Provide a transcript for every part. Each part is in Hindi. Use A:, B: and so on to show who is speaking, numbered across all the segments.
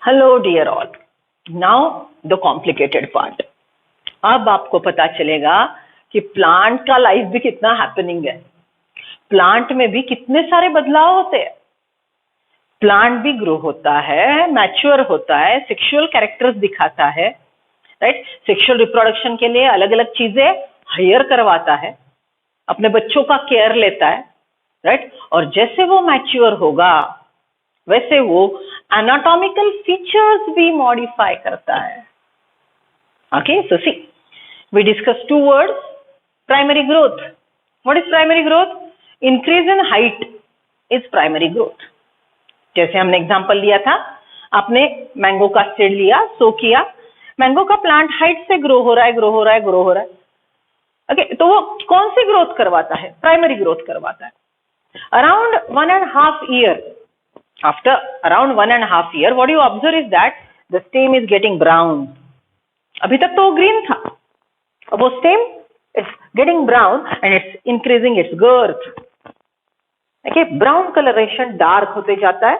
A: Hello dear all, now the complicated part. अब आपको पता चलेगा कि प्लांट का लाइफ भी कितना हैपनिंग है, प्लांट में भी कितने सारे बदलाव होते हैं। प्लांट भी ग्रो होता है, मैच्योर होता है, सेक्सुअल कैरेक्टर्स दिखाता है, राइट। सेक्सुअल रिप्रोडक्शन के लिए अलग अलग चीजें हायर करवाता है, अपने बच्चों का केयर लेता है, राइट। और जैसे वो मैच्योर होगा वैसे वो एनाटॉमिकल फीचर्स भी मॉडिफाई करता है। Okay, so see we discussed two words: primary growth. What is primary growth? Increase in height is primary growth. जैसे हमने एग्जांपल लिया था, आपने मैंगो का सीड लिया, सो किया, मैंगो का प्लांट हाइट से ग्रो हो रहा है, ग्रो हो रहा है, ग्रो हो रहा है। ओके, तो वो कौन सी ग्रोथ करवाता है? प्राइमरी ग्रोथ करवाता है। Around 1.5 year, after around 1.5 year, what you observe is that the stem is getting brown. अभी तक तो वो ग्रीन था, अब वो stem is getting brown and it's increasing its girth. Okay, brown coloration dark होते जाता है,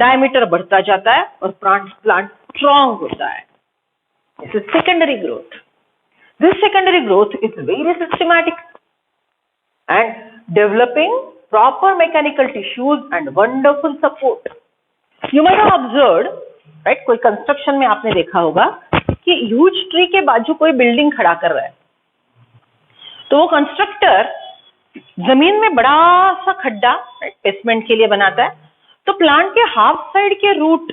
A: diameter बढ़ता जाता है और plant strong होता है। This is secondary growth. This secondary growth is very systematic and developing proper mechanical tissues and wonderful support. You might have observed, right? कोई कंस्ट्रक्शन में आपने देखा होगा कि ह्यूज ट्री के बाजू कोई बिल्डिंग खड़ा कर रहा है, तो वो कंस्ट्रक्टर जमीन में बड़ा सा खड्डा बेसमेंट के लिए बनाता है, तो प्लांट के हाफ साइड के रूट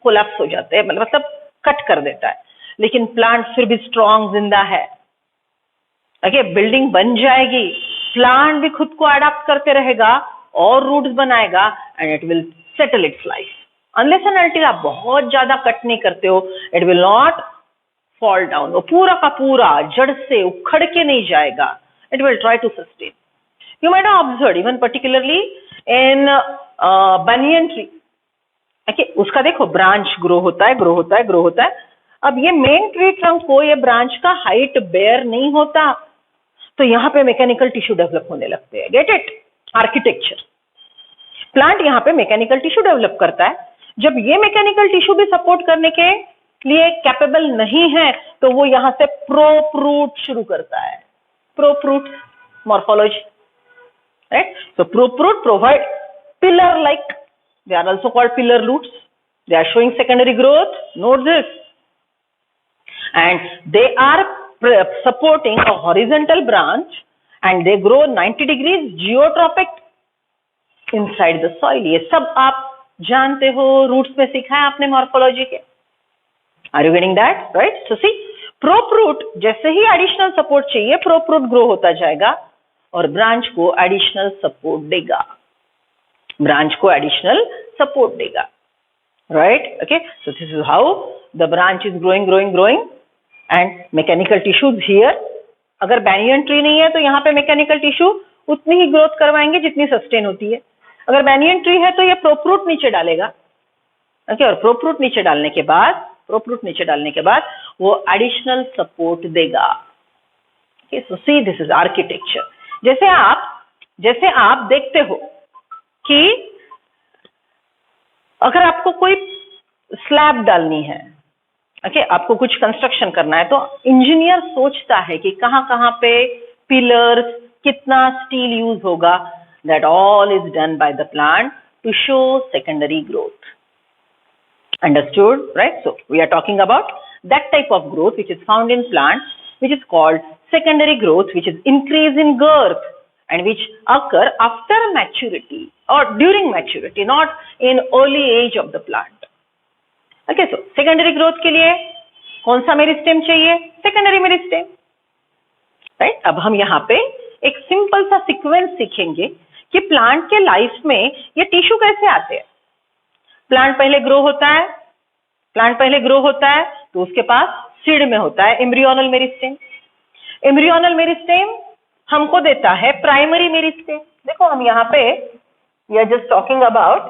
A: कोलैप्स हो जाते हैं, मतलब कट कर देता है, लेकिन प्लांट फिर भी स्ट्रॉन्ग जिंदा है। ओके, बिल्डिंग बन जाएगी, प्लांट भी खुद को अडॉप्ट करते रहेगा और रूट्स बनाएगा and it will settle it's life. Unless and until आप बहुत ज्यादा कट नहीं करते हो, it will not fall down. वो पूरा का पूरा जड़ से उखड़ के नहीं जाएगा, it will try to sustain. You might have observed even particularly in banyan tree. Okay, उसका देखो ब्रांच ग्रो होता है, ग्रो होता है, ग्रो होता है। अब ये मेन ट्री ट्रंक को ये ब्रांच का हाइट बेयर नहीं होता, तो यहाँ पे मैकेनिकल टिश्यू डेवलप होने लगते हैं। Get it? आर्किटेक्चर। प्लांट यहाँ पे मैकेनिकल टिश्यू डेवलप करता है। जब ये मैकेनिकल टिश्यू भी सपोर्ट करने के लिए कैपेबल नहीं है, तो वो यहाँ से प्रोप्रूट शुरू करता है। Prop root morphology, right? So prop root provide pillar like, they are also called pillar roots. They are showing secondary growth. Note this. And they are supporting a horizontal branch and they grow 90 degrees geotropic inside the soil. ये सब आप जानते हो, रूट्स में सीखा है आपने मॉर्फोलॉजी के। Are you getting that? Right? So see, प्रोप्रूट जैसे ही एडिशनल सपोर्ट चाहिए, प्रोप्रूट ग्रो होता जाएगा और ब्रांच को एडिशनल सपोर्ट देगा, ब्रांच को एडिशनल सपोर्ट देगा, right? Okay, so this is how the branch is growing growing growing and mechanical tissues here. अगर बैनियन ट्री नहीं है तो यहाँ पे मैकेनिकल टिश्यू उतनी ही ग्रोथ करवाएंगे जितनी सस्टेन होती है। अगर बैनियन ट्री है तो ये प्रोप्रूट नीचे डालेगा, ओके, और प्रोप्रूट नीचे डालने के बाद वो एडिशनल सपोर्ट देगा। Okay, so C this is architecture. जैसे आप देखते हो कि अगर आपको कोई स्लैब डालनी है, ओके, आपको कुछ कंस्ट्रक्शन करना है, तो इंजीनियर सोचता है कि कहाँ पे पिलर्स, कितना स्टील यूज होगा। That all is done by the plant to show secondary growth. Understood, right? So we are talking about that type of growth which is found in plants, which is called secondary growth, which is increase in girth and which occur after maturity or during maturity, not in early age of the plant. Okay, so secondary growth के लिए कौन सा मेरिस्टेम चाहिए? Secondary meristem, right? अब हम यहाँ पे एक सिंपल सा सीक्वेंस सीखेंगे कि प्लांट के लाइफ में ये टिश्यू कैसे आते हैं। प्लांट पहले ग्रो होता है तो उसके पास सीड में होता है एम्ब्रियोनल मेरिस्टेम। एम्ब्रियोनल मेरिस्टेम हमको देता है प्राइमरी मेरिस्टेम। देखो हम यहाँ पे we are just talking about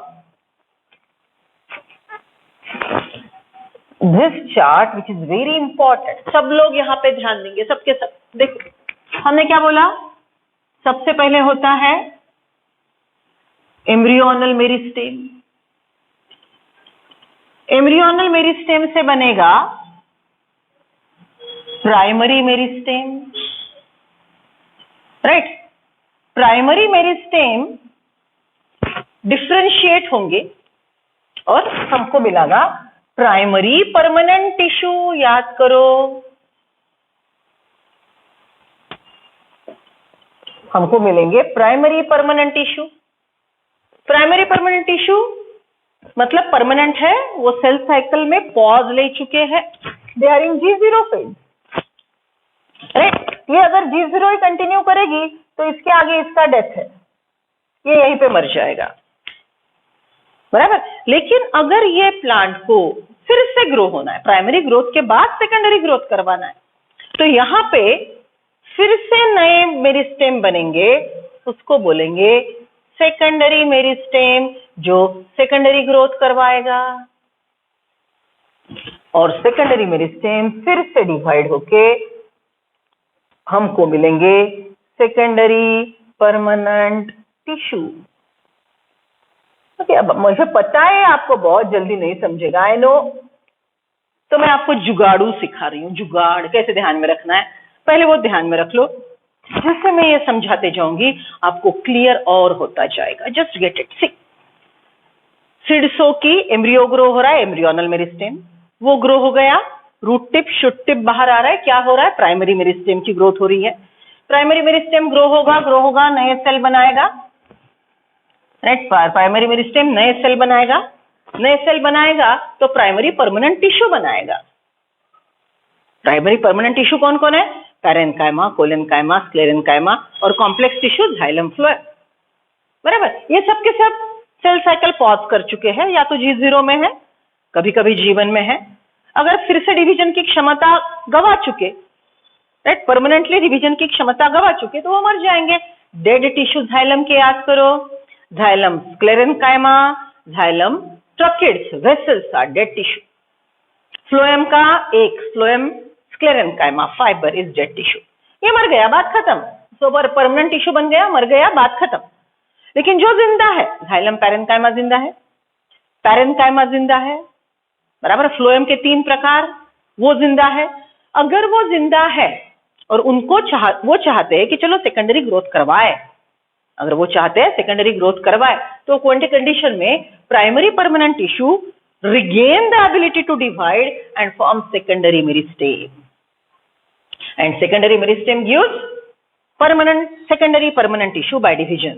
A: this chart which is very important. सब लोग यहाँ पे ध्यान देंगे, सबके सब। देखो हमने क्या बोला, सबसे पहले होता है एम्ब्रियोनल मेरिस्टेम, एम्ब्रियोनल मेरिस्टेम से बनेगा primary meristem, right. Primary meristem differentiate होंगे और हमको मिलेगा प्राइमरी परमानेंट टिश्यू। याद करो, हमको मिलेंगे primary permanent tissue. Primary permanent tissue मतलब परमानेंट है, वो सेल साइकिल में पॉज ले चुके हैं, they are in G0 phase, right. ये अगर G0 ही कंटिन्यू करेगी तो इसके आगे इसका डेथ है, ये यहीं पे मर जाएगा, बराबर। लेकिन अगर ये प्लांट को फिर से ग्रो होना है, प्राइमरी ग्रोथ के बाद सेकेंडरी ग्रोथ करवाना है, तो यहाँ पे फिर से नए मेरिस्टेम बनेंगे, उसको बोलेंगे सेकेंडरी मेरिस्टेम, जो सेकेंडरी ग्रोथ करवाएगा। और सेकेंडरी मेरिस्टेम फिर से डिवाइड होके हमको मिलेंगे सेकेंडरी परमानेंट टिश्यू। ओके, अब मुझे पता है आपको बहुत जल्दी नहीं समझेगा, आई नो, तो मैं आपको जुगाड़ू सिखा रही हूँ। जुगाड़ कैसे ध्यान में रखना है, पहले वो ध्यान में रख लो, जैसे मैं ये समझाते जाऊंगी आपको क्लियर और होता जाएगा। Just get it. सी, सिडसो की एम्ब्रियो ग्रो हो रहा है, एम्ब्रियोनल मेरिस्टेम, वो ग्रो हो गया, रूट टिप शुट टिप बाहर आ रहा है, क्या हो रहा है, प्राइमरी मेरिस्टेम की ग्रोथ हो रही है। प्राइमरी मेरिस्टेम ग्रो होगा, नए सेल बनाएगा, राइट। प्राइमरी मेरिस्टेम नए सेल बनाएगा, नए सेल बनाएगा तो प्राइमरी परमानेंट टिश्यू बनाएगा। प्राइमरी परमानेंट टिश्यू कौन कौन है, पैरेन्काइमा, कोलेनकाइमा, स्क्लेरेन्काइमा और कॉम्प्लेक्स टिश्यू जाइलम फ्लोएम, बराबर। ये सब के सब सेल साइकिल पॉज कर चुके हैं, या तो G0 में है, कभी कभी G1 में है। अगर फिर से डिवीजन की क्षमता गवा चुके, राइट, परमानेंटली डिवीजन की क्षमता गवा चुके, तो वो मर जाएंगे। डेड टिश्यू जाइलम के याद करो, xylem sclerenchyma, xylem tracheids, vessels are dead tissue. Phloem का एक phloem sclerenchyma fibre is dead tissue, ये मर गया, बात खत्म। सो परमानेंट टिश्यू बन गया, मर गया, बात खत्म। लेकिन जो जिंदा है, जाइलम पैरेन्काइमा जिंदा है, पैरेन्काइमा जिंदा है, बराबर। फ्लोएम के 3 प्रकार, वो जिंदा है। अगर वो जिंदा है और वो चाहते हैं कि चलो सेकेंडरी ग्रोथ करवाए, अगर वो चाहते हैं सेकेंडरी ग्रोथ करवाए, तो क्वांटिक कंडीशन में primary permanent tissue regain the ability to divide and form secondary meristem, and secondary meristem gives secondary permanent tissue by division.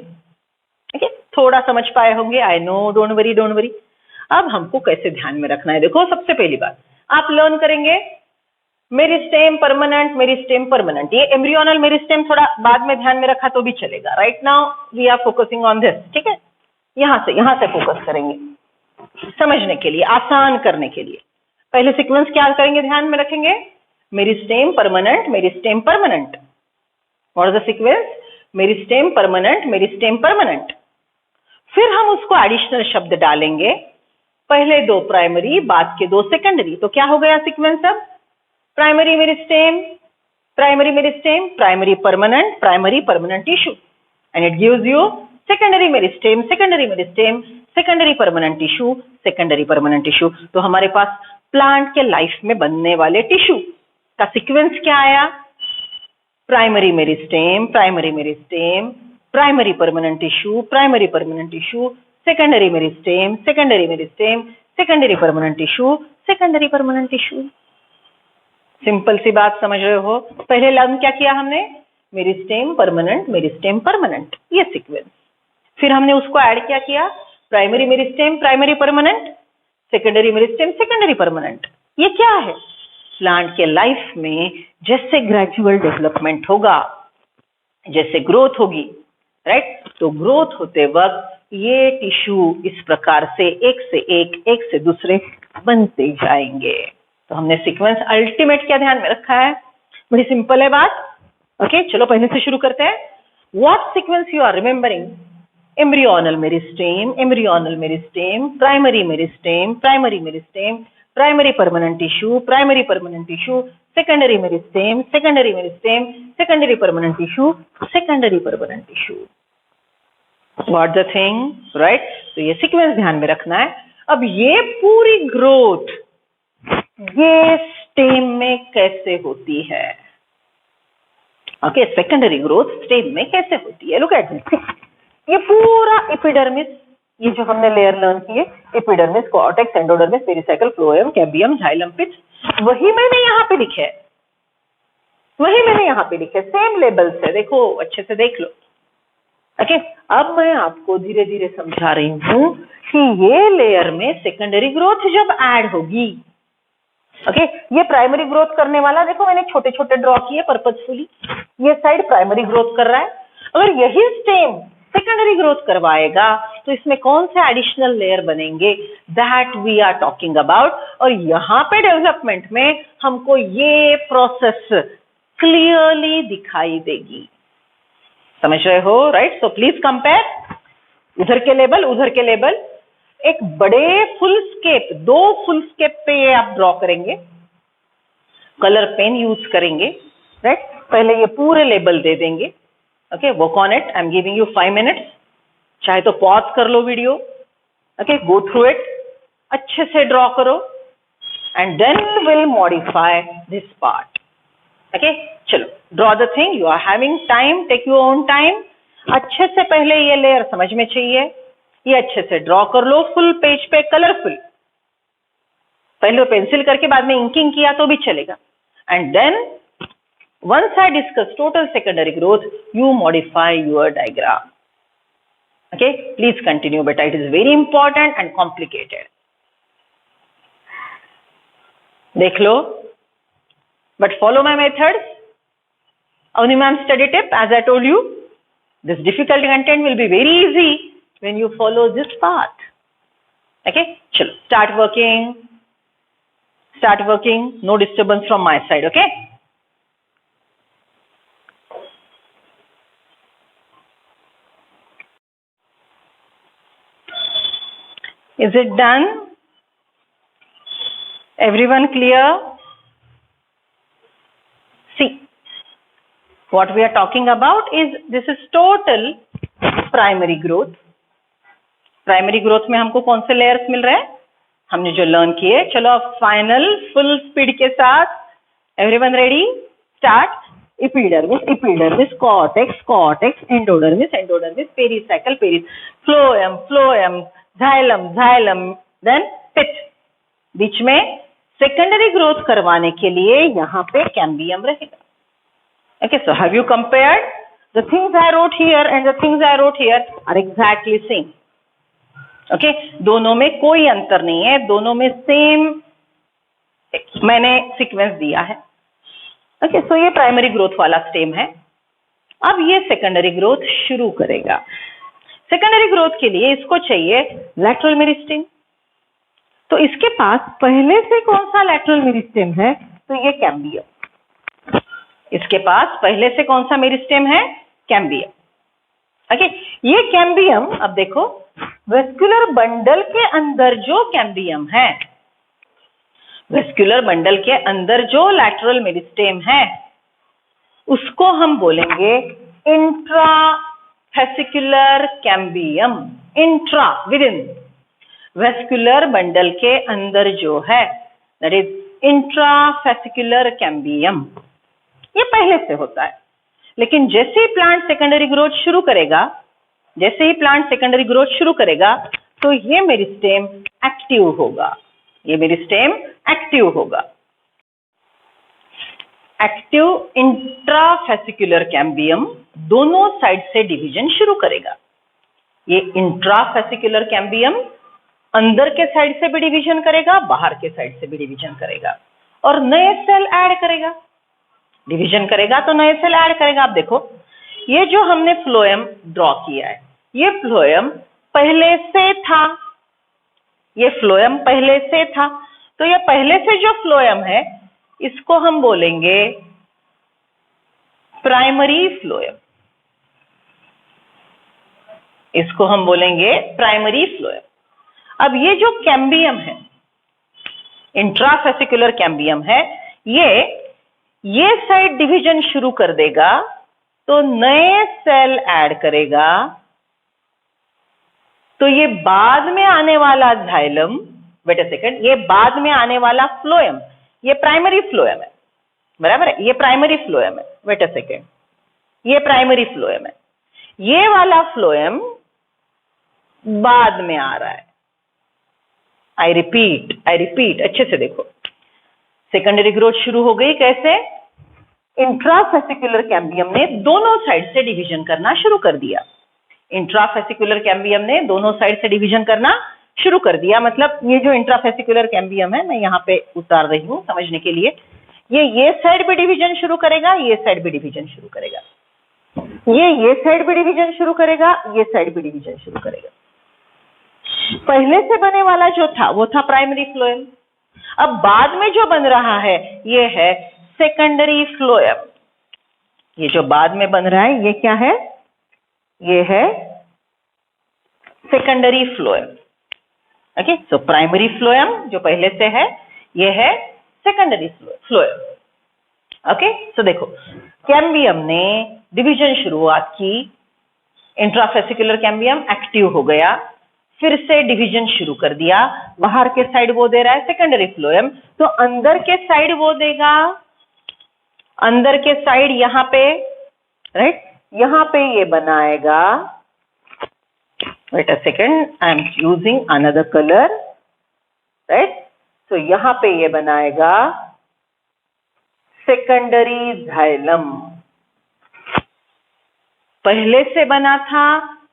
A: okay, थोड़ा समझ पाए होंगे, आई नो, डोंट वरी। अब हमको कैसे ध्यान में रखना है, देखो, सबसे पहली बात आप लर्न करेंगे मेरिस्टेम परमानेंट, मेरिस्टेम परमानेंट। ये एम्ब्रियोनल मेरिस्टेम थोड़ा बाद में ध्यान में रखा तो भी चलेगा। Right now we are focusing on this, ठीक है। यहां से फोकस करेंगे समझने के लिए, आसान करने के लिए। पहले सीक्वेंस क्या करेंगे, ध्यान में रखेंगे, meristem permanent, meristem permanent. What is the sequence, meristem permanent, meristem permanent. फिर हम उसको एडिशनल शब्द डालेंगे, पहले 2 प्राइमरी, बाद के 2 सेकेंडरी। तो क्या हो गया सीक्वेंस अब, primary meristem, primary meristem, primary permanent tissue, and it gives you secondary meristem, secondary meristem, secondary permanent tissue, secondary permanent tissue. तो हमारे पास प्लांट के लाइफ में बनने वाले टिश्यू का सीक्वेंस क्या आया, primary meristem, primary meristem, primary permanent tissue, primary permanent tissue, secondary meristem, secondary meristem, secondary permanent tissue, secondary permanent tissue. Simple सी बात समझ रहे हो। पहले लर्न क्या किया हमने, मेरिस्टेम परमानेंट, मेरिस्टेम परमानेंट, ये सीक्वेंस। फिर हमने उसको ऐड क्या किया, primary meristem, primary permanent, secondary meristem, secondary permanent. ये क्या है, प्लांट के लाइफ में जैसे ग्रेजुअल डेवलपमेंट होगा, जैसे ग्रोथ होगी, राइट, तो ग्रोथ होते वक्त ये टिश्यू इस प्रकार से एक से दूसरे बनते जाएंगे। तो हमने सीक्वेंस अल्टीमेट क्या ध्यान में रखा है, बड़ी सिंपल है बात। ओके, चलो पहले से शुरू करते हैं। What sequence you are remembering, embryonal meristem, embryonal meristem, primary meristem, primary meristem, primary permanent tissue, primary permanent tissue, secondary meristem, secondary meristem, secondary permanent tissue, secondary permanent tissue. What the thing, right? तो ये सीक्वेंस ध्यान में रखना है। अब ये पूरी ग्रोथ ये स्टेम में कैसे होती है? ओके, सेकेंडरी ग्रोथ स्टेम में कैसे होती है? लुक एट दिस, ये पूरा एपिडर्मिस, ये जो हमने लेयर लर्न की है, epidermis, cortex, endodermis, pericycle, phloem, cambium, xylem, pitch, वही मैंने यहाँ पे लिखे है, वही मैंने यहाँ पे लिखे, सेम लेबल से, देखो अच्छे से देख लो। ओके, अब मैं आपको धीरे धीरे समझा रही हूँ कि ये लेयर में सेकेंडरी ग्रोथ जब ऐड होगी, ओके, ये प्राइमरी ग्रोथ करने वाला, देखो मैंने छोटे छोटे ड्रॉ किए पर्पसफुली, ये साइड प्राइमरी ग्रोथ कर रहा है। अगर यही स्टेम सेकेंडरी ग्रोथ करवाएगा तो इसमें कौन से एडिशनल लेयर बनेंगे, that we are talking about. और यहाँ पे डेवलपमेंट में हमको ये प्रोसेस क्लियरली दिखाई देगी, समझ रहे हो? राइट, सो प्लीज कंपेयर, उधर के लेबल, उधर के लेबल, एक बड़े फुल स्केप, 2 फुल स्केप पे ये आप ड्रॉ करेंगे, कलर पेन यूज करेंगे, राइट? पहले ये पूरे लेबल दे देंगे, okay, work on it, I am giving you 5 minutes, चाहे तो पॉज कर लो video, okay, go through it, अच्छे से ड्रॉ करो, and then will modify this part. Okay, चलो draw the thing, you are having time, take your own time. अच्छे से पहले ये लेयर समझ में चाहिए, ये अच्छे से ड्रॉ कर लो फुल पेज पे, कलरफुल, पहले पेंसिल करके बाद में इंकिंग किया तो भी चलेगा। And then once I discuss total secondary growth, you modify your diagram. Okay, please continue बेटा, it is very important and complicated. देख लो, but follow my methods. Avni ma'am study tip, as I told you, this difficult content will be very easy when you follow this path. Okay, chalo, start working, no disturbance from my side, okay? Is it done? Everyone clear? See, what we are talking about is, this is total primary growth. Primary growth में हमको कौन से लेयर्स मिल रहे हैं, हमने जो लर्न किए। चलो अब फाइनल फुल स्पीड के साथ, everyone ready, start. Epidermis, epidermis, cortex, cortex, endodermis, endodermis, pericycle, pericycle, phloem, phloem, xylem, xylem, then pith. बीच में सेकेंडरी ग्रोथ करवाने के लिए यहाँ पे कैम्बियम रहेगा। Okay, so have you compared? The things I wrote here and the things I wrote here are exactly same. Okay, दोनों में कोई अंतर नहीं है, दोनों में सेम मैंने सीक्वेंस दिया है। Okay, so ये प्राइमरी ग्रोथ वाला स्टेम है। अब ये सेकेंडरी ग्रोथ शुरू करेगा। सेकेंडरी ग्रोथ के लिए इसको चाहिए लैटरल मेरिस्टेम। तो इसके पास पहले से कौन सा लैटरल मेरिस्टेम है, तो ये कैम्बियम। इसके पास पहले से कौन सा मेरिस्टेम है, कैम्बियम। ओके, ये कैम्बियम, अब देखो वेस्कुलर बंडल के अंदर जो कैम्बियम है, वेस्कुलर बंडल के अंदर जो लैटरल मेरिस्टेम है, उसको हम बोलेंगे intra fascicular cambium. Intra, with in, vascular bundle के अंदर जो है, that is intra fascicular cambium. ये पहले से होता है, लेकिन जैसे ही प्लांट सेकेंडरी ग्रोथ शुरू करेगा, जैसे ही प्लांट सेकेंडरी ग्रोथ शुरू करेगा, तो ये मेरिस्टेम एक्टिव होगा, ये मेरिस्टेम एक्टिव होगा। एक्टिव इंट्राफेसिकुलर कैम्बियम दोनों साइड से डिवीजन शुरू करेगा। ये इंट्राफेसिकुलर कैम्बियम अंदर के साइड से भी डिवीजन करेगा, बाहर के साइड से भी डिवीजन करेगा, और नए सेल ऐड करेगा। डिवीजन करेगा तो नए सेल ऐड करेगा। आप देखो, ये जो हमने फ्लोएम ड्रॉ किया है, ये फ्लोएम पहले से था, ये फ्लोएम पहले से था, तो ये पहले से जो फ्लोएम है, इसको हम बोलेंगे प्राइमरी फ्लोएम। इसको हम बोलेंगे प्राइमरी फ्लोएम। अब ये जो कैम्बियम है, इंट्राफेसिकुलर कैम्बियम है, ये साइड डिवीजन शुरू कर देगा, तो नए सेल ऐड करेगा, तो ये बाद में आने वाला जाइलम, वेट अ सेकंड, ये बाद में आने वाला फ्लोएम, ये प्राइमरी फ्लोएम है, बराबर है, ये प्राइमरी फ्लोएम है, वेट अ सेकंड, ये प्राइमरी फ्लोएम है, ये वाला फ्लोएम बाद में आ रहा है। आई रिपीट, अच्छे से देखो, सेकेंडरी ग्रोथ शुरू हो गई कैसे? इंट्राफेसिकुलर कैम्बियम ने दोनों साइड से डिवीजन करना शुरू कर दिया। इंट्राफेसिकुलर कैम्बियम ने दोनों साइड से डिवीजन करना शुरू कर दिया, मतलब ये जो इंट्राफेसिकुलर कैम्बियम है, मैं यहाँ पे उतार रही हूँ समझने के लिए, ये साइड भी डिवीजन शुरू करेगा, ये साइड भी डिवीजन शुरू करेगा, ये साइड भी डिवीजन शुरू करेगा, ये साइड भी डिवीजन शुरू करेगा। पहले से बने वाला जो था वो था प्राइमरी फ्लोएम, अब बाद में जो बन रहा है ये है सेकेंडरी फ्लोएम। ये जो बाद में बन रहा है ये क्या है? ये है secondary phloem. Okay, so primary phloem जो पहले से है, ये है सेकेंडरी फ्लोएम। ओके, सो देखो, कैम्बियम ने डिवीजन शुरुआत की, इंट्राफेसिकुलर कैम्बियम एक्टिव हो गया, फिर से डिवीजन शुरू कर दिया, बाहर के साइड वो दे रहा है सेकेंडरी फ्लोएम, तो अंदर के साइड वो देगा, अंदर के साइड यहाँ पे, राइट, यहाँ पे ये बनाएगा, wait a second, I am using another colour, right, तो यहाँ पे ये बनाएगा सेकेंडरी जाइलम। पहले से बना था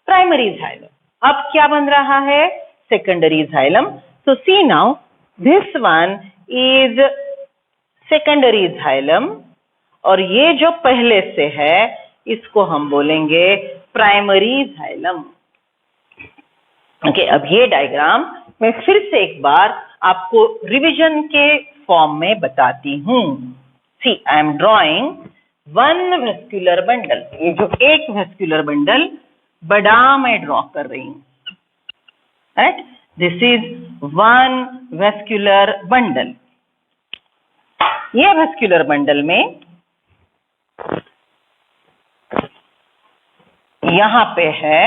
A: प्राइमरी जाइलम, अब क्या बन रहा है? Secondary xylem. So see now, this one is secondary xylem, और ये जो पहले से है इसको हम बोलेंगे प्राइमरी जाइलम। ओके, अब ये डायग्राम मैं फिर से एक बार आपको रिवीजन के फॉर्म में बताती हूँ। See, I am drawing one vascular bundle, ये जो एक वेस्क्यूलर बंडल बड़ा मैं ड्रॉ कर रही हूँ, right, this is one vascular bundle. ये वेस्क्यूलर बंडल में यहां पे है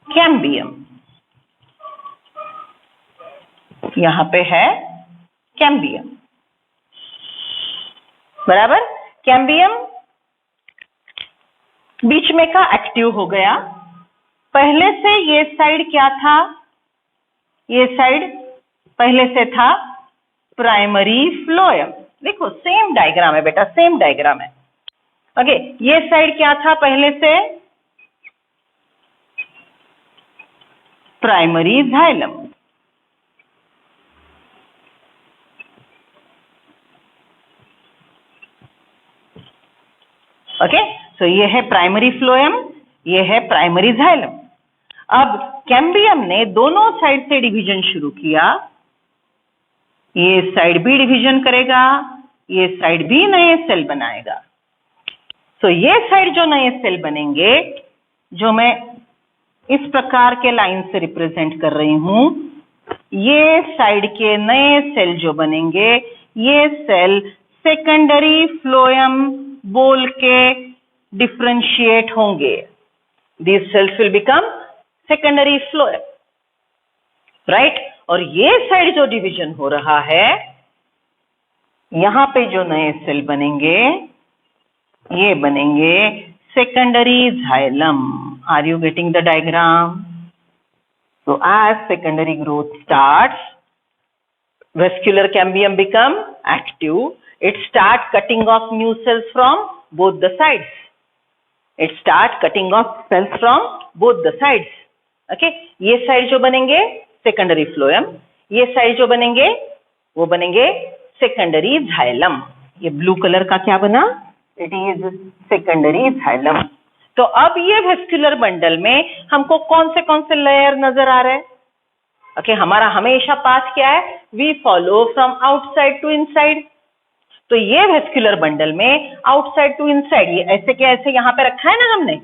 A: कैम्बियम, यहां पे है कैम्बियम, बराबर। कैम्बियम बीच में का एक्टिव हो गया, पहले से ये साइड क्या था? ये साइड पहले से था प्राइमरी फ्लोएम। देखो सेम डायग्राम है बेटा, सेम डायग्राम है। ओके, ये साइड क्या था पहले से? Primary xylem. ओके, सो ये है प्राइमरी फ्लोएम, ये है प्राइमरी जाइलम। अब कैम्बियम ने दोनों साइड से डिवीजन शुरू किया, ये साइड भी डिवीजन करेगा, ये साइड भी नए सेल बनाएगा। सो ये साइड जो नए सेल बनेंगे, जो मैं इस प्रकार के लाइन से रिप्रेजेंट कर रही हूं, ये साइड के नए सेल जो बनेंगे, ये सेल सेकेंडरी फ्लोएम बोल के डिफरेंशिएट होंगे। These cells will become secondary phloem, right? और ये साइड जो डिवीजन हो रहा है, यहां पे जो नए सेल बनेंगे, ये बनेंगे secondary xylem. Are you getting the diagram? So as secondary growth starts, vascular cambium become active. It start cutting off new cells from both the sides. It start cutting off cells from both the sides. Okay, ये साइड जो बनेंगे सेकेंडरी फ्लोएम, ये साइड जो बनेंगे वो बनेंगे सेकेंडरी जाइलम। ये ब्लू कलर का क्या बना? It is secondary xylem. तो अब ये वेस्क्यूलर बंडल में हमको कौन से लेयर नजर आ रहे हैं? ओके, हमारा हमेशा पाथ क्या है? We follow from outside to inside. तो ये वेस्क्यूलर बंडल में आउटसाइड टू इनसाइड, ये ऐसे के ऐसे यहां पे रखा है ना हमने।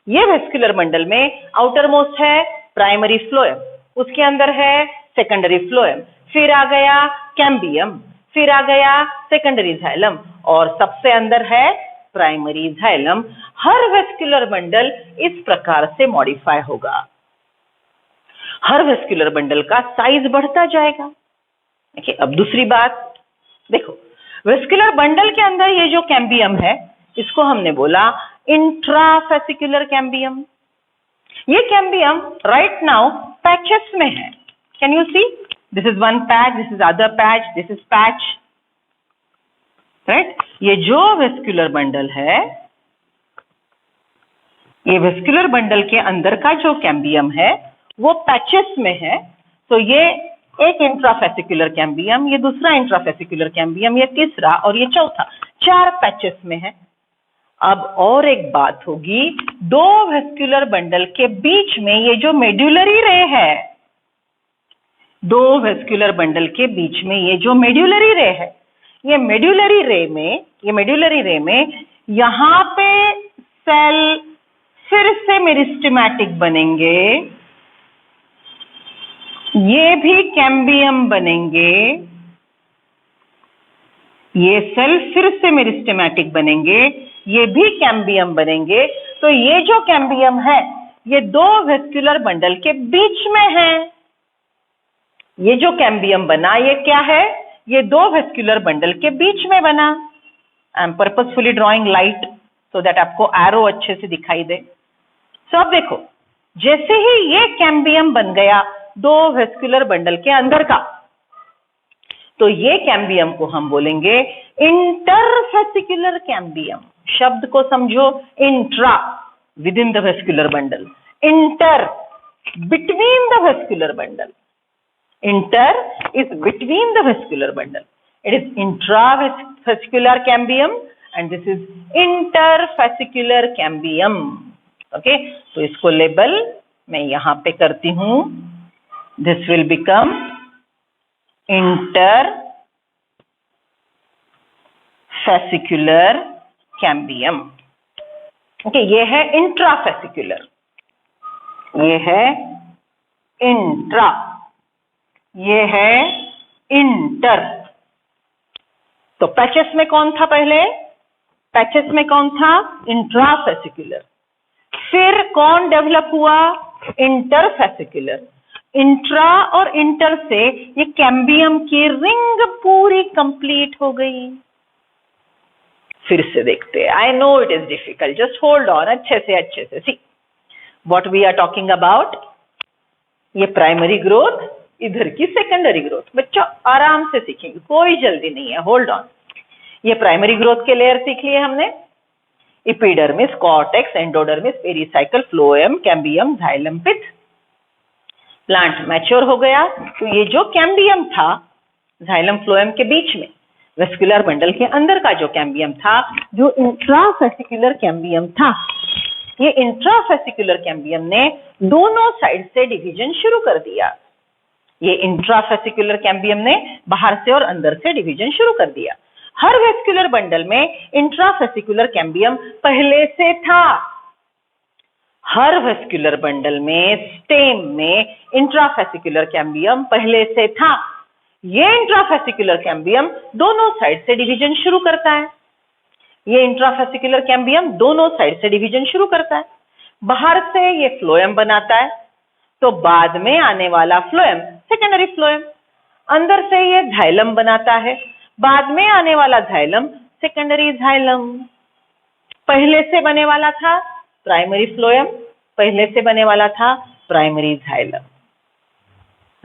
A: ये वेस्क्यूलर बंडल में आउटर मोस्ट है प्राइमरी फ्लोएम, उसके अंदर है सेकेंडरी फ्लोएम, फिर आ गया कैम्बियम, फिर आ गया सेकेंडरी जाइलम, और सबसे अंदर है प्राइमरी जाइलम। हर वेस्क्यूलर बंडल इस प्रकार से मॉडिफाई होगा। हर वेस्कुलर बंडल का साइज बढ़ता जाएगा। देखिए, अब दूसरी बात देखो, वेस्कुलर बंडल के अंदर ये जो कैम्बियम है, इसको हमने बोला इंट्राफेसिकुलर कैम्बियम। ये कैम्बियम राइट नाउ पैचेस में है। Can you see, this is one patch, this is other patch, this is patch, right. ये जो वेस्कुलर बंडल है, ये वेस्कुलर बंडल के अंदर का जो कैम्बियम है वो पैचेस में है। तो ये एक इंट्राफेसिकुलर कैम्बियम, ये दूसरा इंट्राफेसिकुलर कैम्बियम, ये तीसरा और ये चौथा, 4 पैचेस में है। अब और एक बात होगी, 2 वेस्कुलर बंडल के बीच में ये जो मेड्यूलरी रे है, 2 वेस्कुलर बंडल के बीच में ये जो मेड्यूलरी रे है, ये मेड्यूलरी रे में यहां पे सेल फिर से मेरिस्टेमेटिक बनेंगे, ये भी कैम्बियम बनेंगे, ये सेल फिर से मेरिस्टेमेटिक बनेंगे, ये भी कैम्बियम बनेंगे। तो ये जो कैम्बियम है ये 2 वेस्कुलर बंडल के बीच में है। ये जो कैम्बियम बना ये क्या है, ये 2 वेस्कुलर बंडल के बीच में बना। I am purposefully drawing light so that आपको एरो अच्छे से दिखाई दे। तो अब देखो, जैसे ही ये कैम्बियम बन गया 2 वेस्कुलर बंडल के अंदर का, तो ये कैम्बियम को हम बोलेंगे इंटरफेसिकुलर कैम्बियम। शब्द को समझो, intra with in the vascular bundle, inter between the vascular bundle, inter is between the vascular bundle, it is intrafascicular cambium and this is interfascicular cambium. Okay, तो इसको लेबल मैं यहां पे करती हूं, this will become interfascicular cambium. Okay, ये है इंट्राफेसिकुलर, ये है इंट्रा, ये है इंटर। तो पैचेस में कौन था पहले, पैचेस में कौन था, इंट्राफेसिकुलर। फिर कौन डेवलप हुआ, इंटरफेसिकुलर। इंट्रा और इंटर से ये कैम्बियम की रिंग पूरी कंप्लीट हो गई। फिर से देखते हैं, I know it is difficult, just hold on, अच्छे से see what we are talking about. ये प्राइमरी ग्रोथ, इधर की सेकेंडरी ग्रोथ, बच्चों आराम से सीखेंगे, कोई जल्दी नहीं है, होल्ड ऑन। ये प्राइमरी ग्रोथ के लेयर सीख लिए हमने, epidermis, cortex, endodermis, pericycle, phloem, cambium, xylem, pith. Plant mature हो गया, तो ये जो कैम्बियम था जाइलम फ्लोएम के बीच में, वेस्कुलर बंडल के अंदर का जो कैम्बियम था, जो इंट्राफेसिकुलर कैम्बियम था, ये इंट्राफेसिकुलर कैम्बियम ने दोनों साइड से डिवीजन शुरू कर दिया। ये इंट्राफेसिकुलर कैम्बियम ने बाहर से और अंदर से डिवीजन शुरू कर दिया। हर वेस्कुलर बंडल में इंट्राफेसिकुलर कैम्बियम पहले से था, हर वेस्कुलर बंडल में स्टेम में इंट्राफेसिकुलर कैम्बियम पहले से था। ये इंट्राफेसिकुलर कैम्बियम दोनों साइड से डिवीजन शुरू करता है, ये इंट्राफेसिकुलर कैम्बियम दोनों साइड से डिवीजन शुरू करता है। बाहर से ये फ्लोएम बनाता है, तो बाद में आने वाला फ्लोएम सेकेंडरी फ्लोएम, अंदर से ये जाइलम बनाता है, बाद में आने वाला जाइलम सेकेंडरी जाइलम। पहले से बने वाला था प्राइमरी फ्लोएम, पहले से बने वाला था प्राइमरी जाइलम,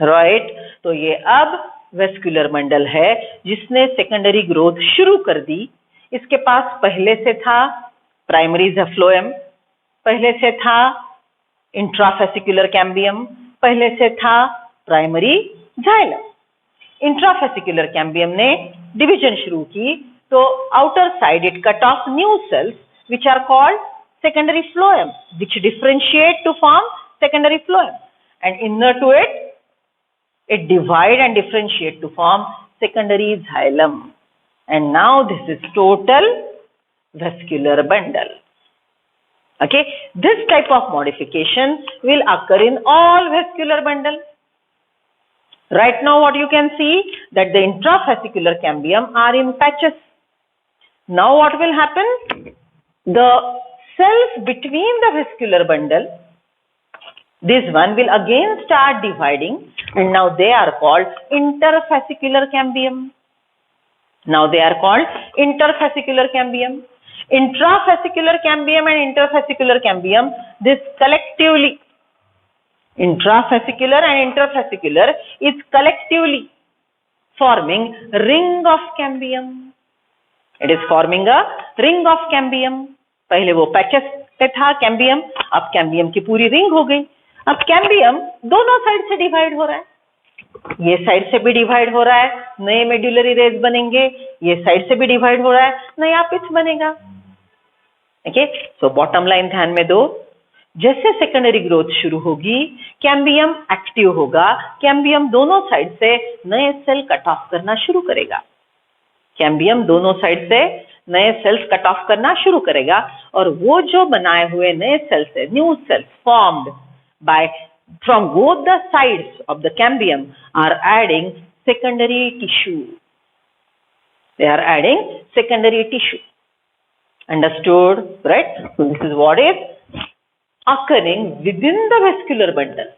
A: राइट। तो ये अब वेस्कुलर बंडल है जिसने सेकेंडरी ग्रोथ शुरू कर दी। इसके पास पहले से था प्राइमरी फ्लोएम, पहले से था इंट्राफेसिकुलर कैम्बियम, पहले से था प्राइमरी जाइलम। इंट्राफेसिकुलर कैम्बियम ने डिवीजन शुरू की, तो outer side it cut off new sales which are called secondary phloem, which differentiate to form secondary phloem, and inner to it divide and differentiate to form secondary xylem, and now this is total vascular bundle. Okay, this type of modification will occur in all vascular bundle. Right now what you can see that the intrafascicular cambium are in patches. Now what will happen? The cells between the vascular bundle This one will again start dividing, and now they are called interfascicular cambium. Now they are called interfascicular cambium. Intrafascicular cambium and interfascicular cambium, this collectively, intrafascicular and interfascicular is collectively forming ring of cambium. It is forming a ring of cambium. पहले वो पैचेस पे था कैम्बियम, अब कैम्बियम की पूरी रिंग हो गई. अब कैम्बियम दोनों साइड से डिवाइड हो रहा है, ये साइड से भी डिवाइड हो रहा है, नए मेड्यूलरी रेज बनेंगे, ये साइड से भी डिवाइड हो रहा है, नया पिच बनेगा. ओके, सो बॉटम लाइन ध्यान में दो. जैसे सेकेंडरी ग्रोथ शुरू होगी, कैम्बियम एक्टिव होगा, कैम्बियम दोनों साइड से नए सेल कट ऑफ करना शुरू करेगा. कैम्बियम दोनों साइड से नए सेल्स कट ऑफ करना शुरू करेगा, और वो जो बनाए हुए नए सेल्स है, new sales formed by from both the sides of the cambium are adding secondary tissue. They are adding secondary tissue. Understood, right? So this is what is occurring within the vascular bundle.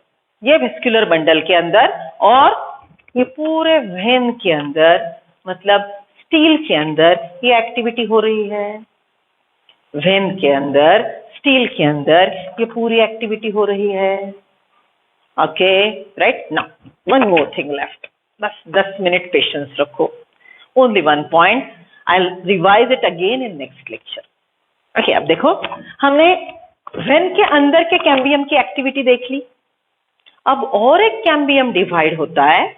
A: ये vascular bundle के अंदर और ये पूरे vein के अंदर, मतलब स्टील के अंदर ये एक्टिविटी हो रही है. vein के अंदर, स्टील के अंदर ये पूरी एक्टिविटी हो रही है. Okay, right? Now, one more thing left. बस 10 मिनट पेशेंस रखो. Only one point. I'll revise it again in next lecture. Okay, अब देखो, हमने वेन के अंदर के कैम्बियम की एक्टिविटी देख ली. अब और एक कैम्बियम डिवाइड होता है,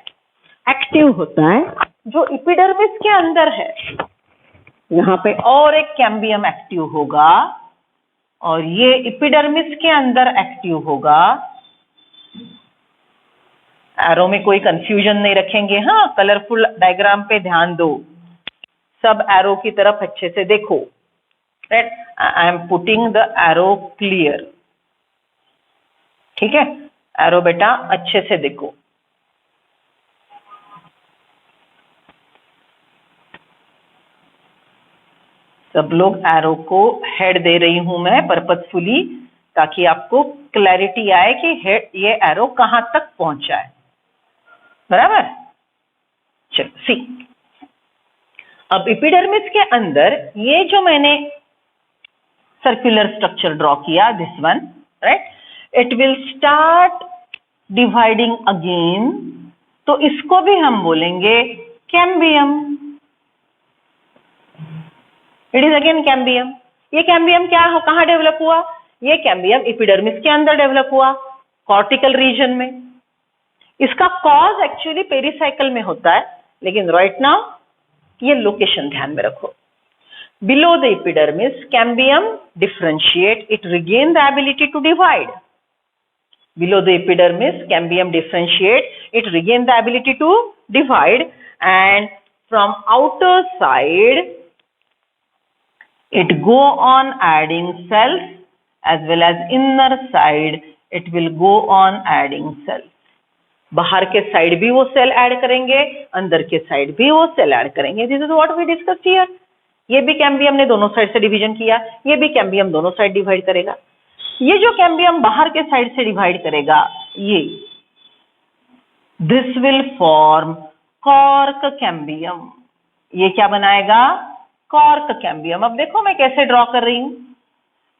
A: एक्टिव होता है, जो एपिडर्मिस के अंदर है. यहाँ पे और एक कैम्बियम एक्टिव होगा और ये एपिडर्मिस के अंदर एक्टिव होगा. एरो में कोई कंफ्यूजन नहीं रखेंगे. हाँ, कलरफुल डायग्राम पे ध्यान दो, सब एरो की तरफ अच्छे से देखो. Right, I am putting the arrow clear. ठीक है, एरो बेटा अच्छे से देखो. सब लोग एरो को हेड दे रही हूं मैं पर्पसफुली, ताकि आपको क्लैरिटी आए कि ये एरो कहां तक पहुंचा है. बराबर. चलो सी, अब एपिडर्मिस के अंदर ये जो मैंने सर्कुलर स्ट्रक्चर ड्रॉ किया, this one, right, it will start dividing again. तो इसको भी हम बोलेंगे cambium. It is again cambium. ये कैम्बियम क्या हो, कहां डेवलप हुआ? ये कैम्बियम एपिडर्मिस के अंदर डेवलप हुआ, कॉर्टिकल रीजन में. इसका कॉज एक्चुअली पेरिसाइकल में होता है, लेकिन राइट नाउ ये लोकेशन ध्यान में रखो. Below the epidermis cambium differentiate, it regain the ability to divide. Below the epidermis cambium differentiate, it regain the ability to divide, and from outer side it go on adding cells, as well as inner side it will go on adding cells. बाहर के साइड भी वो सेल ऐड करेंगे, अंदर के साइड भी वो सेल ऐड करेंगे. This is what we discussed here. ये भी कैम्बियम ने दोनों साइड से डिवीजन किया, ये भी कैम्बियम दोनों साइड डिवाइड करेगा. ये जो कैम्बियम बाहर के साइड से डिवाइड करेगा, ये this will form cork cambium. ये क्या बनाएगा? Cork cambium. अब देखो मैं कैसे ड्रॉ कर रही हूं.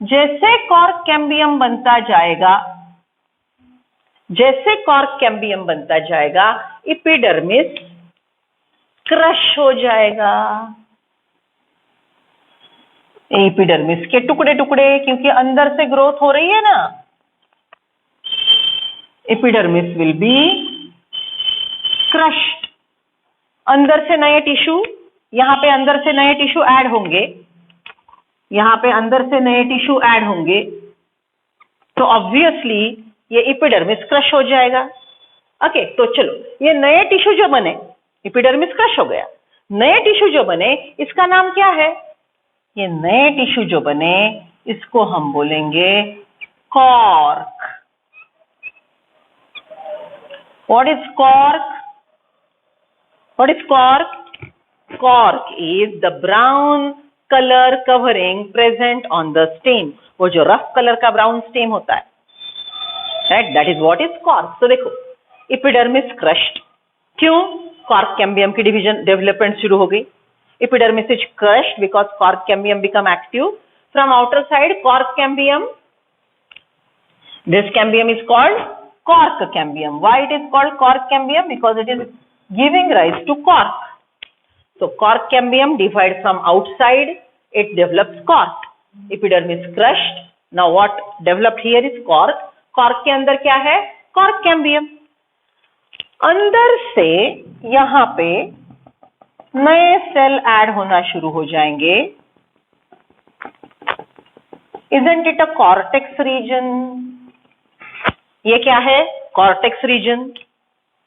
A: जैसे कॉर्क कैम्बियम बनता जाएगा, जैसे कॉर्क कैम्बियम बनता जाएगा, एपिडर्मिस क्रश हो जाएगा. एपिडर्मिस के टुकड़े टुकड़े, क्योंकि अंदर से ग्रोथ हो रही है ना, एपिडर्मिस विल बी क्रश्ड. अंदर से नए टिश्यू, यहाँ पे अंदर से नए टिश्यू ऐड होंगे, यहाँ पे अंदर से नए टिश्यू ऐड होंगे, तो ऑब्वियसली ये एपिडर्मिस क्रश हो जाएगा. ओके, तो चलो, ये नए टिश्यू जो बने, एपिडर्मिस क्रश हो गया, नए टिश्यू जो बने इसका नाम क्या है? ये नए टिश्यू जो बने इसको हम बोलेंगे cork. What is cork? What is cork? Cork is the brown color covering present on the stem. वो जो रफ कलर का ब्राउन स्टेम होता है, right, that is what is cork. तो देखो, एपिडर्मिस क्रश्ड, क्यों? कॉर्क कैम्बियम की डिवीजन डेवलपमेंट शुरू हो गई। Epidermis is crushed because cork cambium become active from outer side cork cambium. This cambium is called cork cambium. Why it is called cork cambium? Because it is giving rise to cork. So cork cambium divides from outside, it develops cork. Epidermis crushed. Now what developed here is cork. Cork के अंदर क्या है? Cork cambium. अंदर से यहाँ पे नए सेल ऐड होना शुरू हो जाएंगे. Isn't it a cortex region? ये क्या है? कॉर्टेक्स रीजन,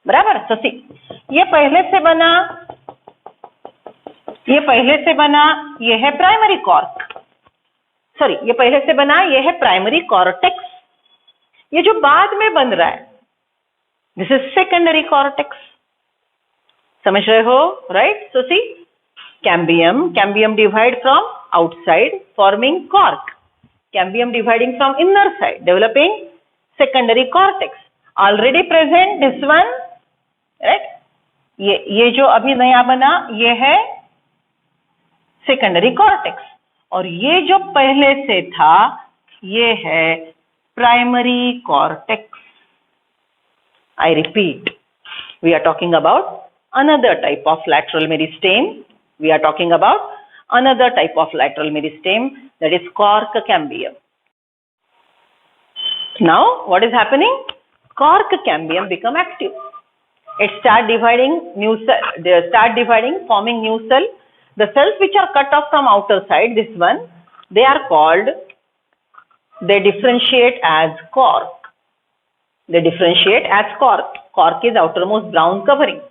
A: बराबर। तो सी, ये पहले से बना, ये है प्राइमरी कॉर्क, सॉरी ये पहले से बना, ये है प्राइमरी कॉर्टेक्स। ये जो बाद में बन रहा है, दिस इज सेकेंडरी कॉर्टेक्स। समझ रहे हो? Right. So see, cambium divide from outside forming cork, cambium dividing from inner side developing secondary cortex. Already present this one, right? ये जो अभी नया बना, ये है secondary cortex, और ये जो पहले से था, ये है primary cortex. I repeat, we are talking about another type of lateral meristem. We are talking about another type of lateral meristem, that is cork cambium. Now what is happening? Cork cambium become active. It start dividing new cell. They start dividing, forming new cell. The cells which are cut off from outer side, this one, they are called. They differentiate as cork. They differentiate as cork. Cork is outermost brown covering.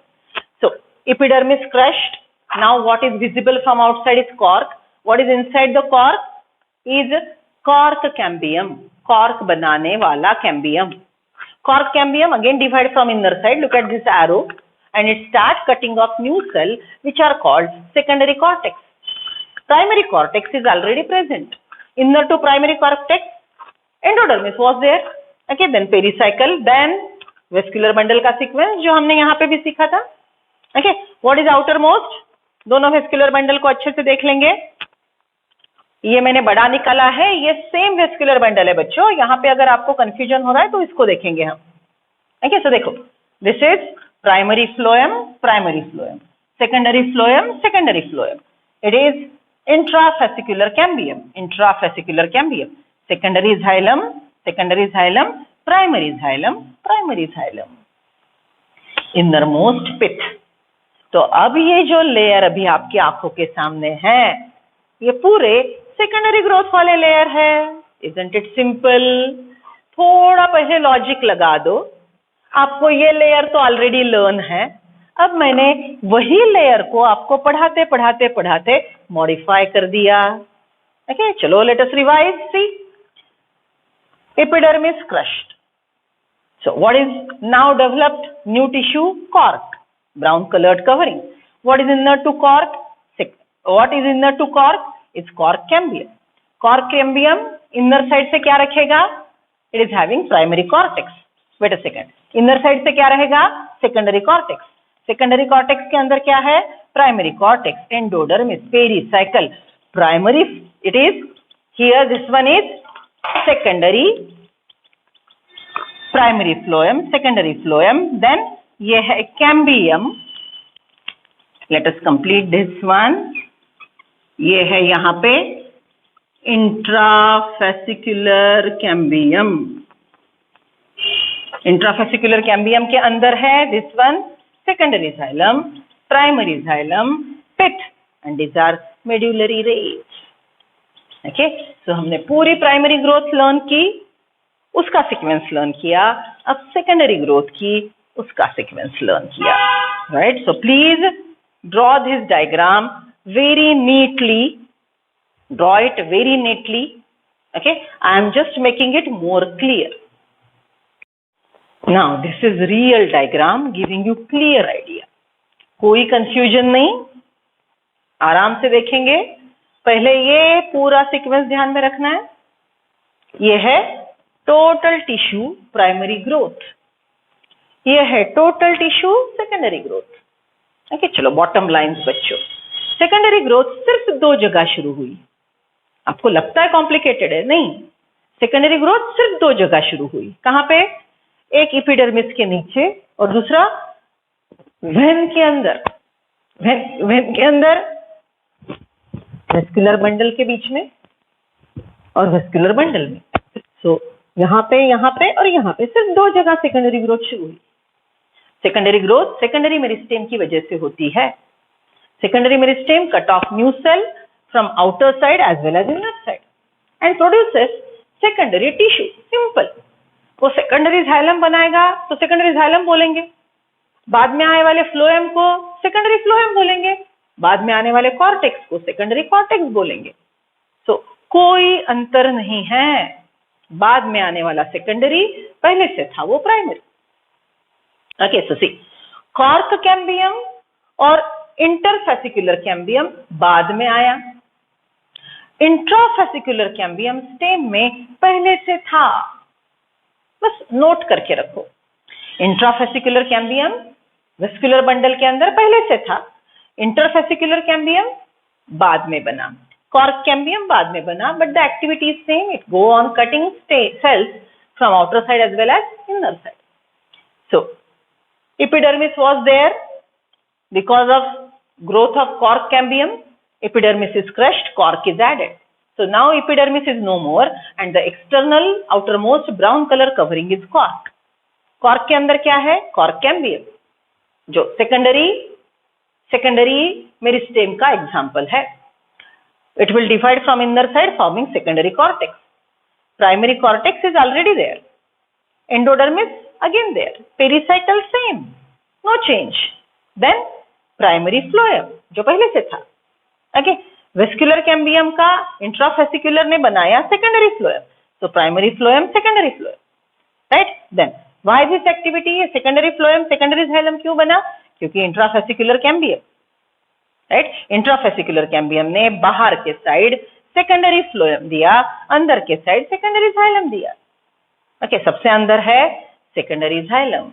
A: So epidermis crushed. Now what is visible from outside is cork. What is inside the cork is cork cambium. Cork बनाने वाला cambium. Cork cambium again divide from inner side. Look at this arrow, and it starts cutting off new cell which are called secondary cortex. Primary cortex is already present. Inner to primary cortex, endodermis was there. Okay, then pericycle, then vascular bundle का sequence जो हमने यहाँ पे भी सीखा था. Okay, what is outermost? दोनों vascular bundle को अच्छे से देख लेंगे. ये मैंने बड़ा निकाला है, ये सेम वेस्कुलर बंडल है बच्चों। यहाँ पे अगर आपको कंफ्यूजन हो रहा है तो इसको देखेंगे हम। ठीक है, सो देखो, this is primary phloem, secondary phloem, it is intrafascicular cambium, secondary xylem, primary xylem, innermost pith. तो अब ये जो लेयर अभी आपकी आंखों के सामने है, ये पूरे सेकेंडरी ग्रोथ वाले लेयर है। Isn't it simple? थोड़ा पहले लॉजिक लगा दो, आपको ये लेयर तो ऑलरेडी लर्न है। अब मैंने वही लेयर को आपको पढ़ाते मॉडिफाई कर दिया। ओके, चलो let us revise. See, epidermis crushed, so what is now developed? New tissue, cork, brown coloured covering. What is inner to cork? It's cork cambium. Cork cambium inner side से क्या रखेगा? It is having primary cortex. Wait a second. Inner side से क्या रहेगा? Secondary cortex. Secondary cortex के अंदर क्या है? Primary cortex, endodermis, pericycle. Primary, it is here. This one is secondary, primary phloem, secondary phloem. Then ये है cambium. Let us complete this one. ये है यहाँ पे इंट्राफेसिकुलर कैम्बियम। इंट्राफेसिकुलर कैम्बियम के अंदर है this one secondary xylem, primary xylem, pith, and this are medullary rays. Okay, तो हमने पूरी प्राइमरी ग्रोथ लर्न की, उसका सीक्वेंस लर्न किया। अब सेकेंडरी ग्रोथ की, उसका सीक्वेंस लर्न किया। Right, so please draw this diagram very neatly, draw it very neatly. Okay, I am just making it more clear. Now this is real diagram giving you clear idea. कोई confusion नहीं, आराम से देखेंगे। पहले ये पूरा सीक्वेंस ध्यान में रखना है। ये है टोटल टिश्यू प्राइमरी ग्रोथ, ये है total tissue secondary growth. Okay, चलो बॉटम लाइंस बच्चों, सेकेंडरी ग्रोथ सिर्फ 2 जगह शुरू हुई। आपको लगता है कॉम्प्लिकेटेड है, नहीं, सेकेंडरी ग्रोथ सिर्फ 2 जगह शुरू हुई। कहां पे? एक एपिडर्मिस के नीचे और दूसरा वेन के अंदर। वेन के अंदर वेस्कुलर बंडल के बीच में और वेस्कुलर बंडल में। सो यहाँ पे और यहाँ पे सिर्फ 2 जगह सेकेंडरी ग्रोथ शुरू हुई। सेकेंडरी ग्रोथ सेकेंडरी मेरिस्टेम की वजह से होती है। Secondary meristem cut off new cell from outer side as well as inner side and produces secondary tissue. Simple, वो सेकेंडरी जाइलम बनाएगा तो सेकेंडरी जाइलम बोलेंगे, बाद में आने वाले फ्लोएम को सेकेंडरी फ्लोएम बोलेंगे, बाद में आने वाले कॉर्टेक्स को सेकेंडरी कॉर्टेक्स बोलेंगे। सो कोई अंतर नहीं है, बाद में आने वाला सेकेंडरी, पहले से था वो प्राइमरी। ओके, सो सी, कॉर्क कैम्बियम और इंटरफेसिकुलर कैम्बियम बाद में आया, इंट्राफेसिकुलर कैम्बियम स्टेम में पहले से था। बस नोट करके रखो, इंट्राफेसिकुलर कैम्बियम वेस्कुलर बंडल के अंदर पहले से था, इंटरफेसिकुलर कैम्बियम बाद में बना, कॉर्क कैम्बियम बाद में बना, but the activity is same, it go on cutting cells from outer side as well as inner side. So epidermis was there because of growth of cork cambium. Epidermis is crushed, cork is added. So now epidermis is no more and the external outermost brown color covering is cork. Cork के अंदर क्या है? Cork cambium, जो secondary मेरिस्टेम का एग्जाम्पल है। It will divide from inner side forming secondary cortex. Primary cortex is already there. Endodermis again there, pericycle same, no change. Then primary phloem जो पहले से था। ओके, वेस्कुलर कैम्बियम का इंट्राफेसिकुलर ने बनाया secondary phloem, so primary phloem secondary phloem, right? Then why this activity? ये सेकेंडरी फ्लोएम सेकेंडरी जाइलम क्यों बना? क्योंकि intrafascicular cambium, right, intrafascicular cambium ने बाहर के साइड सेकेंडरी फ्लोएम दिया, अंदर के साइड सेकेंडरी जाइलम दिया। ओके, सबसे अंदर है secondary xylem,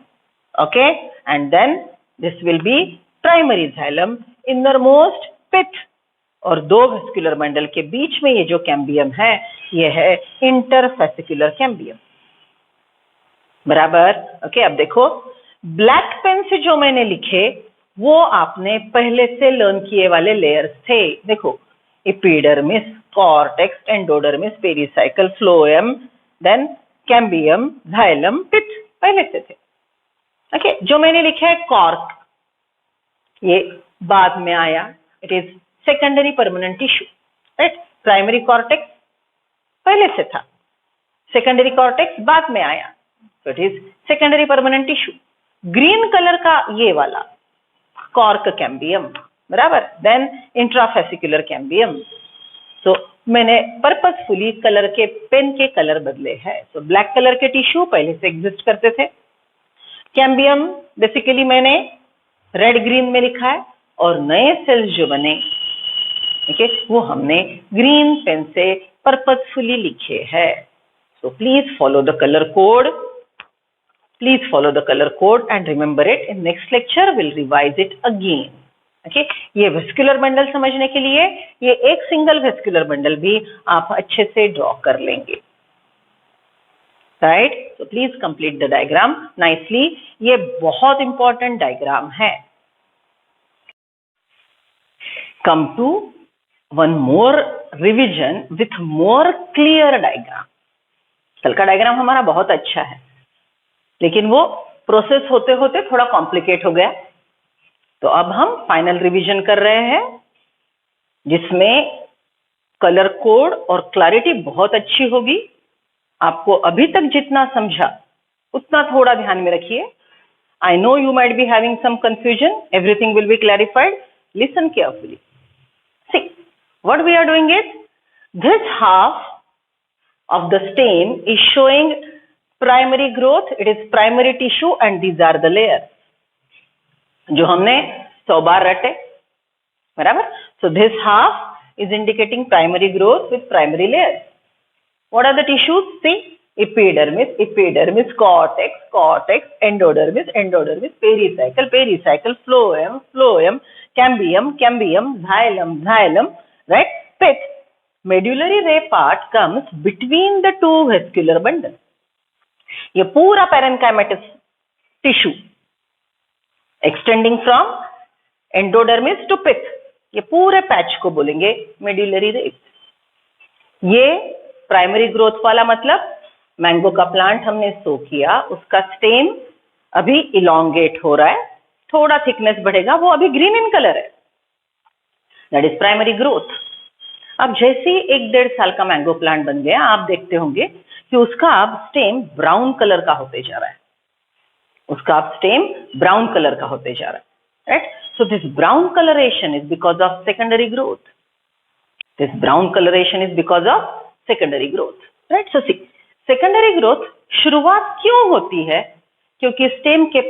A: okay, and then this will be primary xylem, innermost pith, और 2 वेस्कुलर बंडल के बीच में ये जो कैम्बियम है ये है इंटरफेसिकुलर कैम्बियम। बराबर? ओके, अब देखो ब्लैक पेन से जो मैंने लिखे वो आपने पहले से लर्न किए वाले लेयर्स थे। देखो, epidermis, cortex, endodermis, pericycle, phloem, then cambium, xylem, pith, पहले से थे। ओके, जो मैंने लिखा है कॉर्क, ये बाद में आया, it is secondary permanent tissue, right. Primary cortex पहले से था, सेकेंडरी कॉर्टेक्स बाद में आया, तो it is secondary permanent tissue. Green colour का ये वाला कॉर्क कैम्बियम, बराबर, देन इंट्राफेसिकुलर कैम्बियम। तो मैंने पर्पसफुली कलर के पेन के कलर बदले हैं। तो ब्लैक कलर के टिश्यू पहले से एग्जिस्ट करते थे। कैम्बियम बेसिकली मैंने रेड ग्रीन में लिखा है, और नए सेल्स जो बने, ठीक है, वो हमने ग्रीन पेन से पर्पसफुली लिखे हैं। So please follow the colour code, please follow the colour code and remember it. In next lecture will revise it again. Okay, ये वेस्कुलर बंडल समझने के लिए ये एक सिंगल वेस्कुलर बंडल भी आप अच्छे से ड्रॉ कर लेंगे, right. So please complete the diagram nicely. ये बहुत इंपॉर्टेंट डायग्राम है। Come to one more revision with more clear diagram. कल का डायग्राम हमारा बहुत अच्छा है, लेकिन वो प्रोसेस होते होते थोड़ा कॉम्प्लिकेट हो गया। तो अब हम फाइनल रिवीजन कर रहे हैं, जिसमें कलर कोड और क्लैरिटी बहुत अच्छी होगी। आपको अभी तक जितना समझा उतना थोड़ा ध्यान में रखिए। I know you might be having some confusion, everything will be clarified. Listen carefully. See what we are doing is, this half of the stem is showing primary growth, it is primary tissue and these are the layers जो हमने 100 बार रटे, बराबर। So this half is indicating primary growth with primary layers. What are the tissues? See, epidermis, cortex, endodermis, pericycle, phloem, cambium, xylem, right? Pith. Medullary ray part comes between the two vascular bundles. ये पूरा parenchymatous tissue extending from endodermis to pith, ये पूरे पैच को बोलेंगे medullary ray. ये प्राइमरी ग्रोथ वाला मतलब मैंगो का प्लांट हमने सो किया, उसका स्टेम अभी इलोंगेट हो रहा है, थोड़ा थिकनेस बढ़ेगा, वो अभी ग्रीन इन कलर है, दैट इज प्राइमरी ग्रोथ. अब जैसे ही 1-1.5 साल का मैंगो प्लांट बन गया, आप देखते होंगे कि उसका अब स्टेम ब्राउन कलर का होते जा रहा है, उसका अब स्टेम ब्राउन कलर का होते जा रहा है, right? So this brown coloration is because of secondary growth. This brown coloration is because of secondary growth, right? So see, secondary growth शुरुआत क्यों होती है? क्योंकि स्टेम के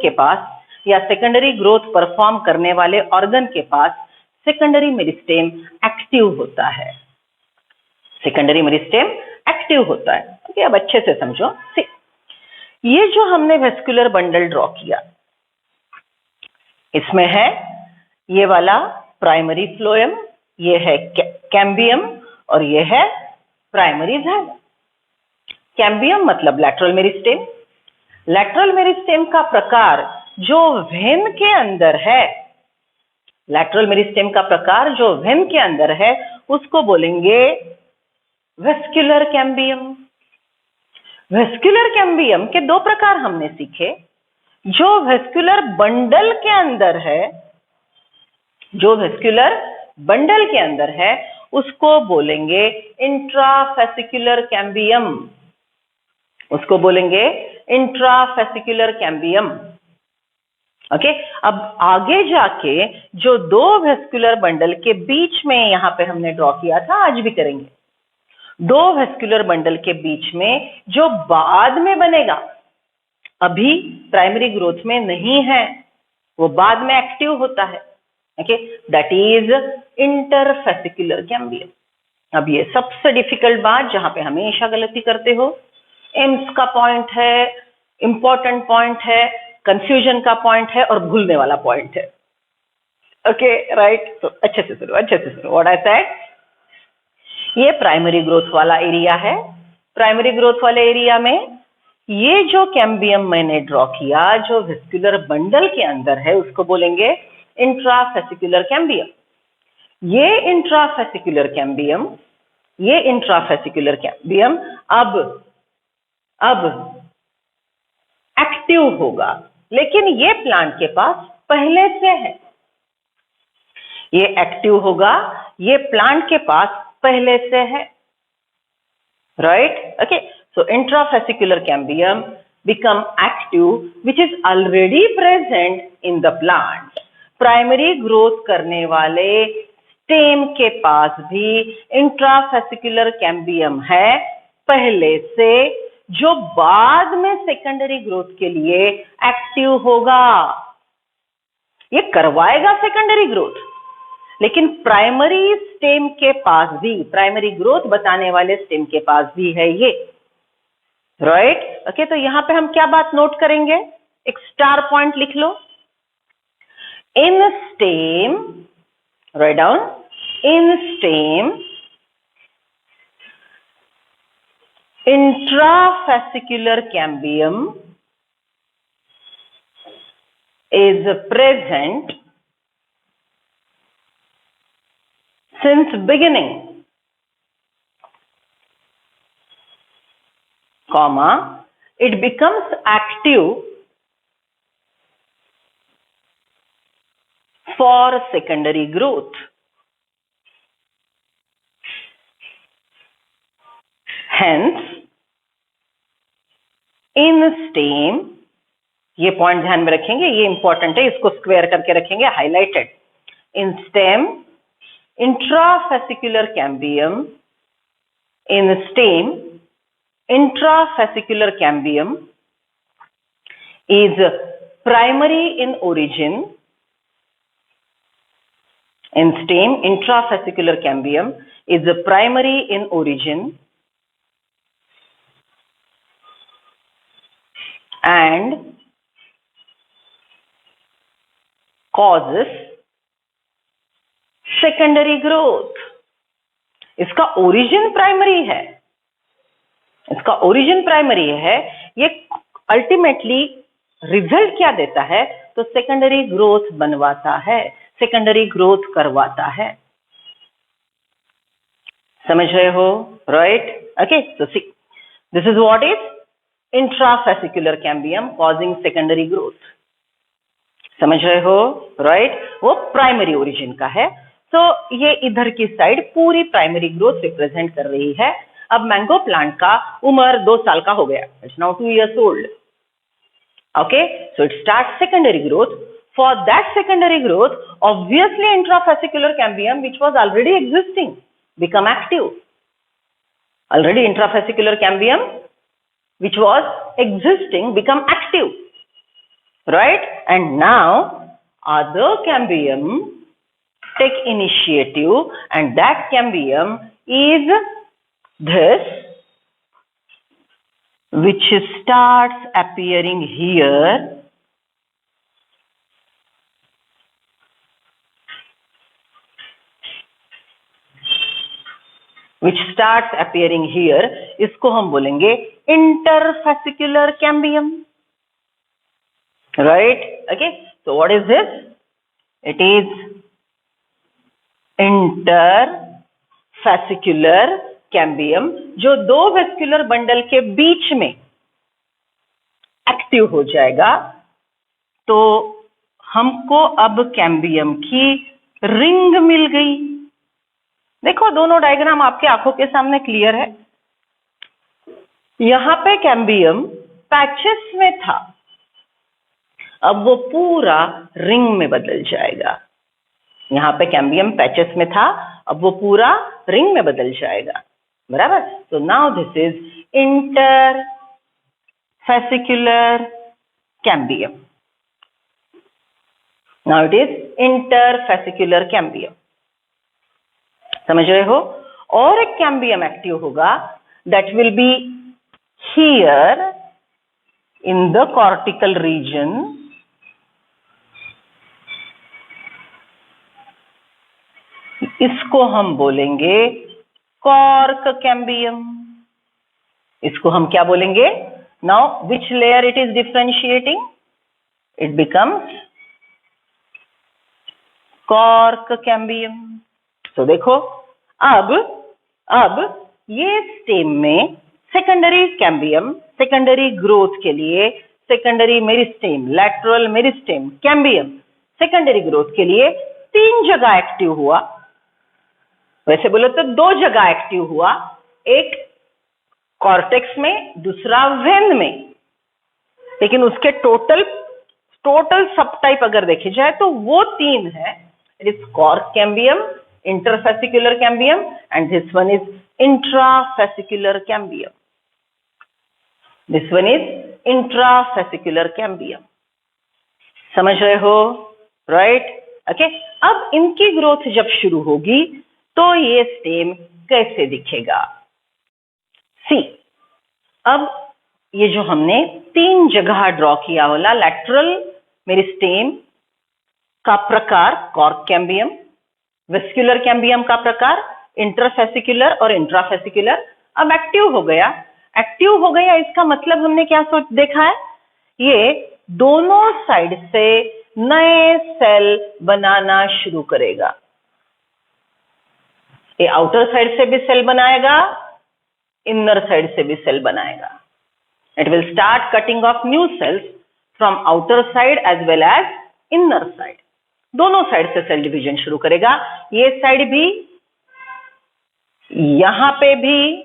A: पास या सेकेंडरी ग्रोथ परफॉर्म करने वाले ऑर्गन के पास सेकेंडरी मेरिस्टेम एक्टिव होता है. सेकेंडरी मेरिस्टेम एक्टिव होता है. ओके, अब अच्छे से समझो. ये जो हमने वेस्कुलर बंडल ड्रॉ किया, इसमें है ये वाला प्राइमरी फ्लोएम, ये है कैम्बियम और ये है प्राइमरी जाइलम. कैम्बियम मतलब लैटरल मेरिस्टेम. लैटरल मेरिस्टेम का प्रकार जो वेन के अंदर है, लैटरल मेरिस्टेम का प्रकार जो वेन के अंदर है, उसको बोलेंगे वेस्कुलर कैम्बियम. वेस्कुलर कैम्बियम के 2 प्रकार हमने सीखे. जो वेस्कुलर बंडल के अंदर है, जो वेस्कुलर बंडल के अंदर है, उसको बोलेंगे इंट्राफेसिकुलर कैम्बियम, उसको बोलेंगे इंट्राफेसिकुलर कैम्बियम. ओके, अब आगे जाके जो 2 वेस्कुलर बंडल के बीच में यहां पे हमने ड्रॉ किया था, आज भी करेंगे, 2 वेस्कुलर बंडल के बीच में जो बाद में बनेगा, अभी प्राइमरी ग्रोथ में नहीं है, वो बाद में एक्टिव होता है. Okay, that is interfascicular cambium. अब ये सबसे डिफिकल्ट बात जहां पे हमेशा गलती करते हो, एम्स का पॉइंट है, इंपॉर्टेंट पॉइंट है, कंफ्यूजन का पॉइंट है और भूलने वाला पॉइंट है. Okay, right? तो अच्छे से सुनो व्हाट आई सेड. ये प्राइमरी ग्रोथ वाला एरिया है. प्राइमरी ग्रोथ वाले एरिया में ये जो कैम्बियम मैंने ड्रॉ किया, जो वेस्कुलर बंडल के अंदर है, उसको बोलेंगे इंट्राफेसिकुलर कैम्बियम. ये इंट्राफेसिकुलर कैम्बियम अब एक्टिव होगा, लेकिन ये प्लांट के पास पहले से है. ये एक्टिव होगा, ये प्लांट के पास पहले से है, right? Okay, so intrafascicular cambium become active which is already present in the plant. Primary growth करने वाले स्टेम के पास भी इंट्राफेसिकुलर कैम्बियम है पहले से, जो बाद में सेकेंडरी ग्रोथ के लिए एक्टिव होगा. ये करवाएगा सेकेंडरी ग्रोथ, लेकिन प्राइमरी स्टेम के पास भी, प्राइमरी ग्रोथ बताने वाले स्टेम के पास भी है ये, राइट? ओके, तो यहां पे हम क्या बात नोट करेंगे? एक स्टार पॉइंट लिख लो. In stem, right down, in stem intrafascicular cambium is present since beginning, comma, it becomes active for secondary growth. Hence, in stem, ये पॉइंट ध्यान में रखेंगे, ये इंपॉर्टेंट है, इसको स्क्वायर करके रखेंगे, highlighted. In stem intrafascicular cambium, in stem intrafascicular cambium is primary in origin. In stem, intrafascicular cambium is primary in origin and causes secondary growth. इसका ओरिजिन प्राइमरी है, इसका ओरिजिन प्राइमरी है, ये अल्टीमेटली रिजल्ट क्या देता है? तो सेकेंडरी ग्रोथ बनवाता है, सेकेंडरी ग्रोथ करवाता है। समझ रहे हो? Right? Okay, so C this is what is intrafascicular cambium causing secondary growth. समझ रहे हो? राइट? वो प्राइमरी ओरिजिन का है। तो ये इधर की साइड पूरी प्राइमरी ग्रोथ रिप्रेजेंट कर रही है। अब मैंगो प्लांट का उम्र 2 साल का हो गया, it's now 2 years old. Okay, so it starts secondary growth. For that secondary growth, obviously intrafascicular cambium, which was already existing, become active. Already intrafascicular cambium, which was existing, become active, right? And now other cambium take initiative, and that cambium is this, which starts appearing here, इसको हम बोलेंगे interfascicular cambium, right? Okay, so what is this? It is interfascicular cambium, जो दो वेस्कुलर बंडल के बीच में एक्टिव हो जाएगा। तो हमको अब कैम्बियम की रिंग मिल गई। देखो दोनों डायग्राम आपके आंखों के सामने क्लियर है। यहां पे कैम्बियम पैचेस में था, अब वो पूरा रिंग में बदल जाएगा। यहां पे कैम्बियम पैचेस में था, अब वो पूरा रिंग में बदल जाएगा, बराबर। तो now this is interfascicular cambium. Now it is interfascicular cambium. समझ रहे हो? और एक कैम्बियम एक्टिव होगा, that will be here in the cortical region, इसको हम बोलेंगे कॉर्क कैम्बियम। इसको हम क्या बोलेंगे? Now which layer it is differentiating? It becomes cork cambium. तो देखो अब ये स्टेम में सेकेंडरी कैम्बियम, सेकेंडरी ग्रोथ के लिए secondary meristem, lateral meristem, cambium secondary growth के लिए 3 जगह एक्टिव हुआ। वैसे बोले तो 2 जगह एक्टिव हुआ, एक कॉर्टेक्स में, दूसरा वेन में, लेकिन उसके टोटल सब टाइप अगर देखे जाए तो वो 3 है। It is cork cambium, interfascicular cambium, and this one is intrafascicular cambium. This one is intrafascicular cambium. समझ रहे हो? राइट? ओके, अब इनकी ग्रोथ जब शुरू होगी तो ये स्टेम कैसे दिखेगा? सी, अब ये जो हमने 3 जगह ड्रॉ किया वाला लैटरल मेरिस्टेम का प्रकार कॉर्क कैम्बियम, वेस्कुलर कैम्बियम का प्रकार इंटरफेसिकुलर और इंट्राफेसिकुलर, अब एक्टिव हो गया। इसका मतलब हमने क्या देखा है? ये दोनों साइड से नए सेल बनाना शुरू करेगा। ये आउटर साइड से भी सेल बनाएगा, इनर साइड से भी सेल बनाएगा। It will start cutting off new cells from outer side as well as inner side. दोनों साइड से सेल डिवीजन शुरू करेगा। ये साइड भी, यहां पे भी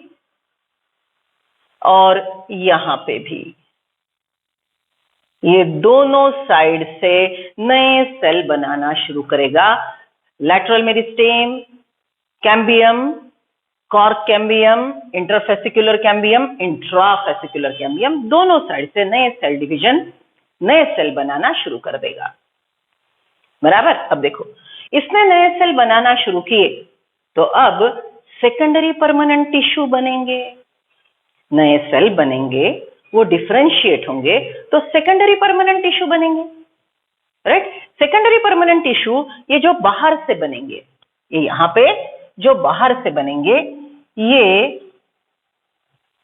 A: और यहां पे भी, ये दोनों साइड से नए सेल बनाना शुरू करेगा। Lateral meristem, cambium, cork cambium, interfascicular cambium, intrafascicular cambium, दोनों साइड से नए सेल डिवीजन, नए सेल बनाना शुरू कर देगा, बराबर। अब देखो इसने नए सेल बनाना शुरू किए तो अब सेकेंडरी परमानेंट टिश्यू बनेंगे, नए सेल बनेंगे, वो डिफरेंशिएट होंगे तो सेकेंडरी परमानेंट टिश्यू बनेंगे, राइट। सेकेंडरी परमानेंट टिश्यू ये जो बाहर से बनेंगे, ये यहाँ पे जो बाहर से बनेंगे, ये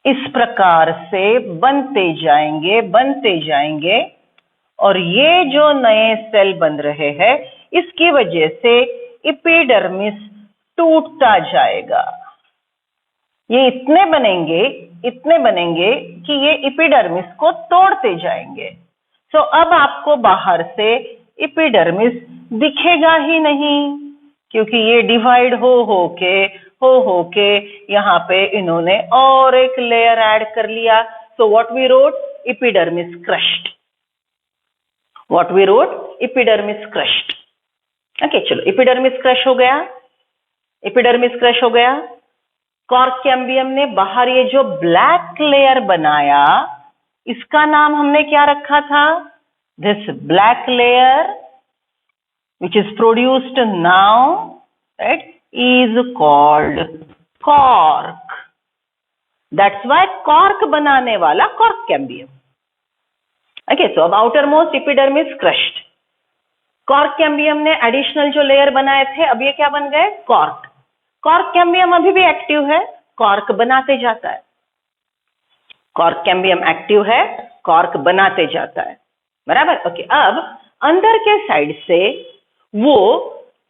A: इस प्रकार से बनते जाएंगे और ये जो नए सेल बन रहे हैं इसकी वजह से एपिडर्मिस टूटता जाएगा। ये इतने बनेंगे कि ये एपिडर्मिस को तोड़ते जाएंगे। सो अब आपको बाहर से एपिडर्मिस दिखेगा ही नहीं, क्योंकि ये डिवाइड हो के यहाँ पे इन्होंने और एक लेयर ऐड कर लिया। So what we wrote, epidermis crushed. Okay, चलो एपिडर्मिस क्रश हो गया। कॉर्क कैम्बियम ने बाहर ये जो ब्लैक लेयर बनाया, इसका नाम हमने क्या रखा था? This black layer which is produced now, right, is called cork. That's why cork बनाने वाला cork cambium. Okay, so अब outermost epidermis crushed. cork cambium ने एडिशनल जो लेयर बनाए थे, अब ये क्या बन गए? cork. cork cambium अभी भी एक्टिव है, cork बनाते जाता है। cork cambium एक्टिव है, cork बनाते जाता है, बराबर। ओके, अब अंदर के साइड से वो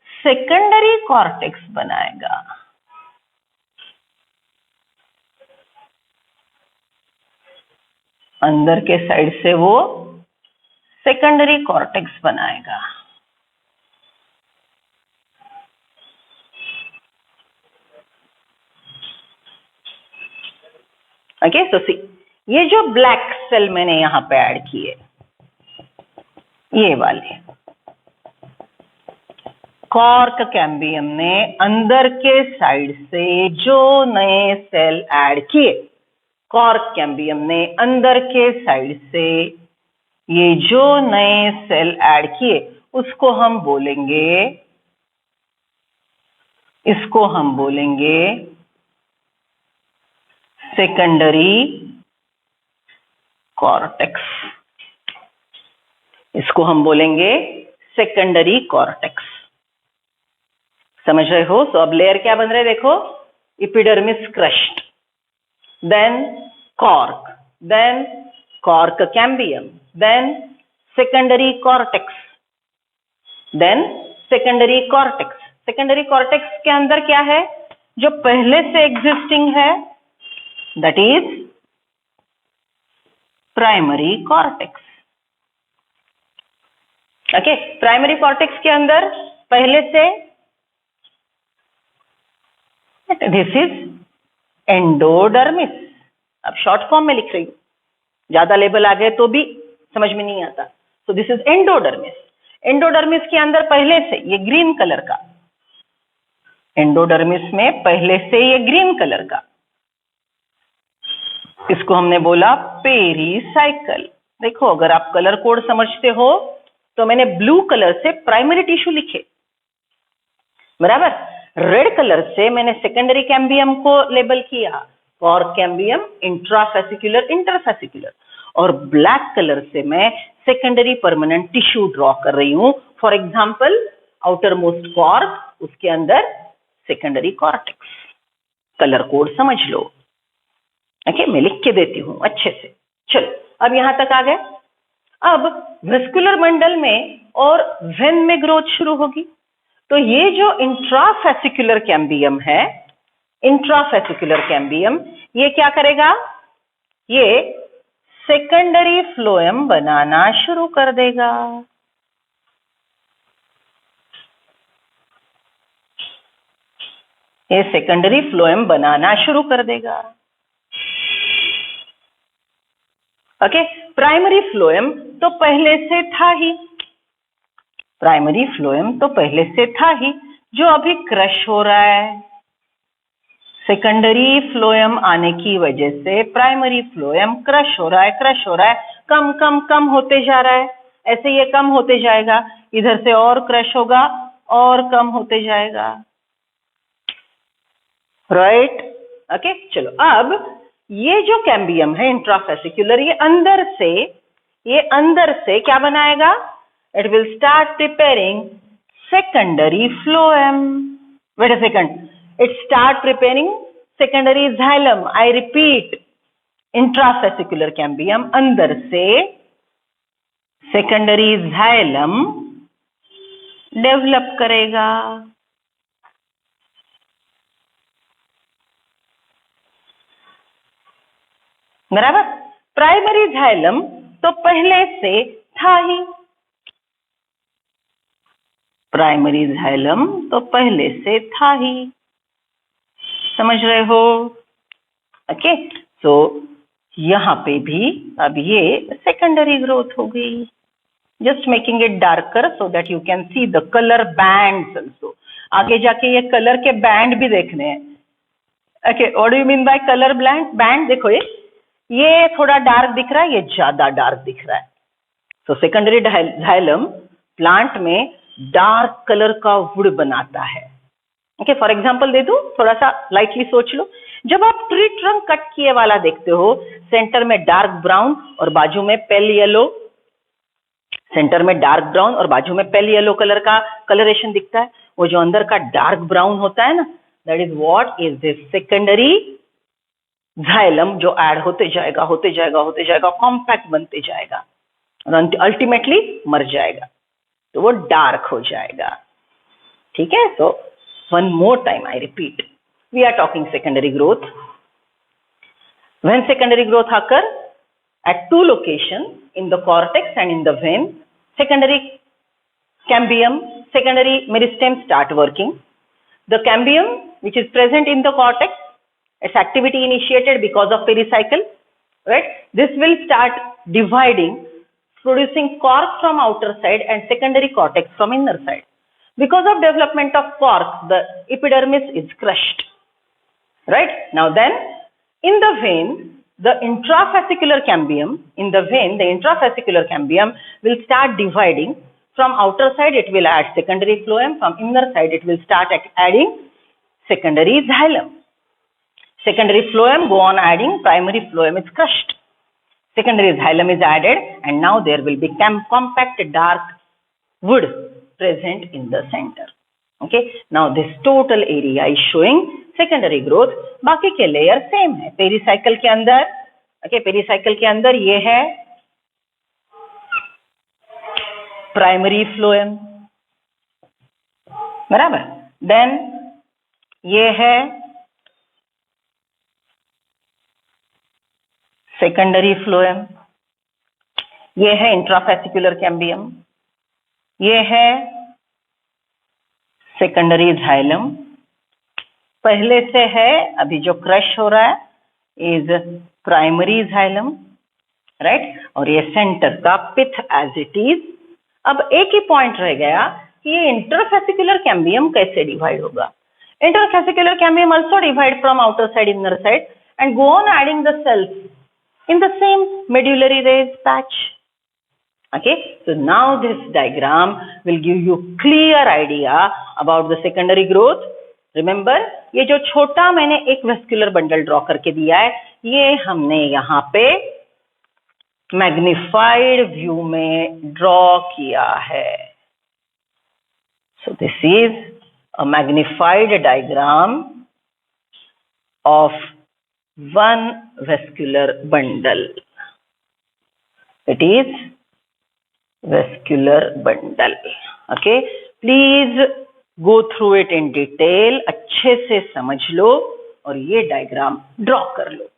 A: सेकेंडरी कॉर्टेक्स बनाएगा। अंदर के साइड से वो सेकेंडरी कॉर्टेक्स बनाएगा। ओके, सो सी, ये जो ब्लैक सेल मैंने यहां पे ऐड किए, ये वाले कॉर्क कैम्बियम ने अंदर के साइड से जो नए सेल ऐड किए, कॉर्क कैम्बियम ने अंदर के साइड से ये जो नए सेल ऐड किए, इसको हम बोलेंगे सेकेंडरी कॉर्टेक्स। इसको हम बोलेंगे सेकेंडरी कॉर्टेक्स। समझ रहे हो? सो अब लेयर क्या बन रहे हैं, देखो, epidermis crushed, then cork cambium, then secondary cortex, then secondary cortex. Secondary cortex के अंदर क्या है जो पहले से एग्जिस्टिंग है? That is primary cortex. Okay, primary cortex के अंदर पहले से दिस इज एंडोडर्मिस। अब शॉर्ट फॉर्म में लिख रही हूं, ज्यादा लेबल आ गए तो भी समझ में नहीं आता। So this is endodermis. Endodermis के अंदर पहले से ये ग्रीन कलर का, एंडोडर्मिस में पहले से ये ग्रीन कलर का, इसको हमने बोला पेरीसाइकल। देखो, अगर आप कलर कोड समझते हो तो मैंने ब्लू कलर से प्राइमरी टिश्यू लिखे, बराबर। रेड कलर से मैंने सेकेंडरी कैम्बियम को लेबल किया, कॉर्क कैम्बियम, इंट्राफेसिकुलर, इंटरफेसिकुलर, और ब्लैक कलर से मैं सेकेंडरी परमानेंट टिश्यू ड्रॉ कर रही हूं। For example, outer most cork, उसके अंदर सेकेंडरी कॉर्टेक्स। कलर कोड समझ लो। ओके, मैं लिख के देती हूं अच्छे से। चलो, अब यहां तक आ गए। अब वेस्कुलर मंडल में और वेन में ग्रोथ शुरू होगी। तो ये जो इंट्राफेसिकुलर कैम्बियम है, इंट्राफेसिकुलर कैम्बियम, ये क्या करेगा? ये सेकेंडरी फ्लोएम बनाना शुरू कर देगा। ये सेकेंडरी फ्लोएम बनाना शुरू कर देगा। ओके, प्राइमरी फ्लोएम तो पहले से था ही, प्राइमरी फ्लोएम तो पहले से था ही, जो अभी क्रश हो रहा है। सेकेंडरी फ्लोएम आने की वजह से प्राइमरी फ्लोएम क्रश हो रहा है, कम होते जा रहा है। ऐसे ये कम होते जाएगा, इधर से और क्रश होगा और कम होते जाएगा, राइट। ओके, चलो, अब ये जो कैम्बियम है इंट्राफेसिकुलर, ये अंदर से क्या बनाएगा? It will start preparing secondary phloem. Wait a second, it start preparing secondary xylem. I repeat, intrafascicular cambium अंदर से सेकेंडरी जाइलम डेवलप करेगा. बराबर. प्राइमरी जाइलम तो पहले से था ही, प्राइमरी जाइलम तो पहले से था ही, समझ रहे हो? ओके, सो यहां पे भी अब ये सेकेंडरी ग्रोथ हो गई. Just making it darker so that you can see the colour bands also. आगे जाके ये कलर के बैंड भी देखने हैं. Okay, what do you mean by colour band? देखो ये थोड़ा डार्क दिख रहा है, ये ज्यादा डार्क दिख रहा है. तो सेकेंडरी जाइलम प्लांट में डार्क कलर का वुड बनाता है. ओके, फॉर एग्जांपल दे दूं, थोड़ा सा लाइटली सोच लो. जब आप ट्री ट्रंक कट किए वाला देखते हो, सेंटर में डार्क ब्राउन और बाजू में पेल येलो, सेंटर में डार्क ब्राउन और बाजू में पेल येलो कलर का कलरेशन दिखता है. वो जो अंदर का डार्क ब्राउन होता है ना, that is what is this secondary xylem, जो ऐड होते जाएगा, कॉम्पैक्ट बनते जाएगा और अल्टीमेटली मर जाएगा, तो वो डार्क हो जाएगा. ठीक है, so one more time I repeat, we are talking secondary growth. When secondary growth occur at two locations, in the cortex and in the vein, secondary cambium, secondary meristem start working. The cambium which is present in the cortex, its activity initiated because of pericycle, right? This will start dividing, producing cork from outer side and secondary cortex from inner side. Because of development of cork, the epidermis is crushed, right? Now then, in the vein, the intrafascicular cambium, will start dividing. From outer side it will add secondary phloem, from inner side it will start adding secondary xylem. Secondary phloem go on adding, primary phloem is crushed. Secondary xylem is added and now there will be compact dark wood present in the center. Okay, now this total area is showing secondary growth. बाकी के लेयर सेम है. पेरिसाइकिल के अंदर, ओके, पेरिसाइकिल के अंदर ये है प्राइमरी फ्लोएम, बराबर. देन ये है सेकेंडरी फ्लोएम, ये है इंट्राफेसिकुलर कैम्बियम, ये है सेकेंडरी जाइलम, पहले से है, अभी जो क्रश हो रहा है इज प्राइमरी जाइलम, राइट. और ये सेंटर का पिथ एज इट इज. अब एक ही पॉइंट रह गया कि ये इंटरफेसिकुलर कैम्बियम कैसे डिवाइड होगा. Interfascicular cambium also divide from outer side inner side and go on adding the cells in the same medullary rays patch. Okay, so now this diagram will give you clear idea about the secondary growth. Remember, ये जो छोटा मैंने एक वेस्कुलर बंडल ड्रॉ करके दिया है, ये हमने यहाँ पे मैग्निफाइड व्यू में ड्रॉ किया है. So this is a magnified diagram of one vascular bundle. It is vascular bundle. Okay, please go through it in detail. अच्छे से समझ लो और ये डायग्राम ड्रॉ कर लो.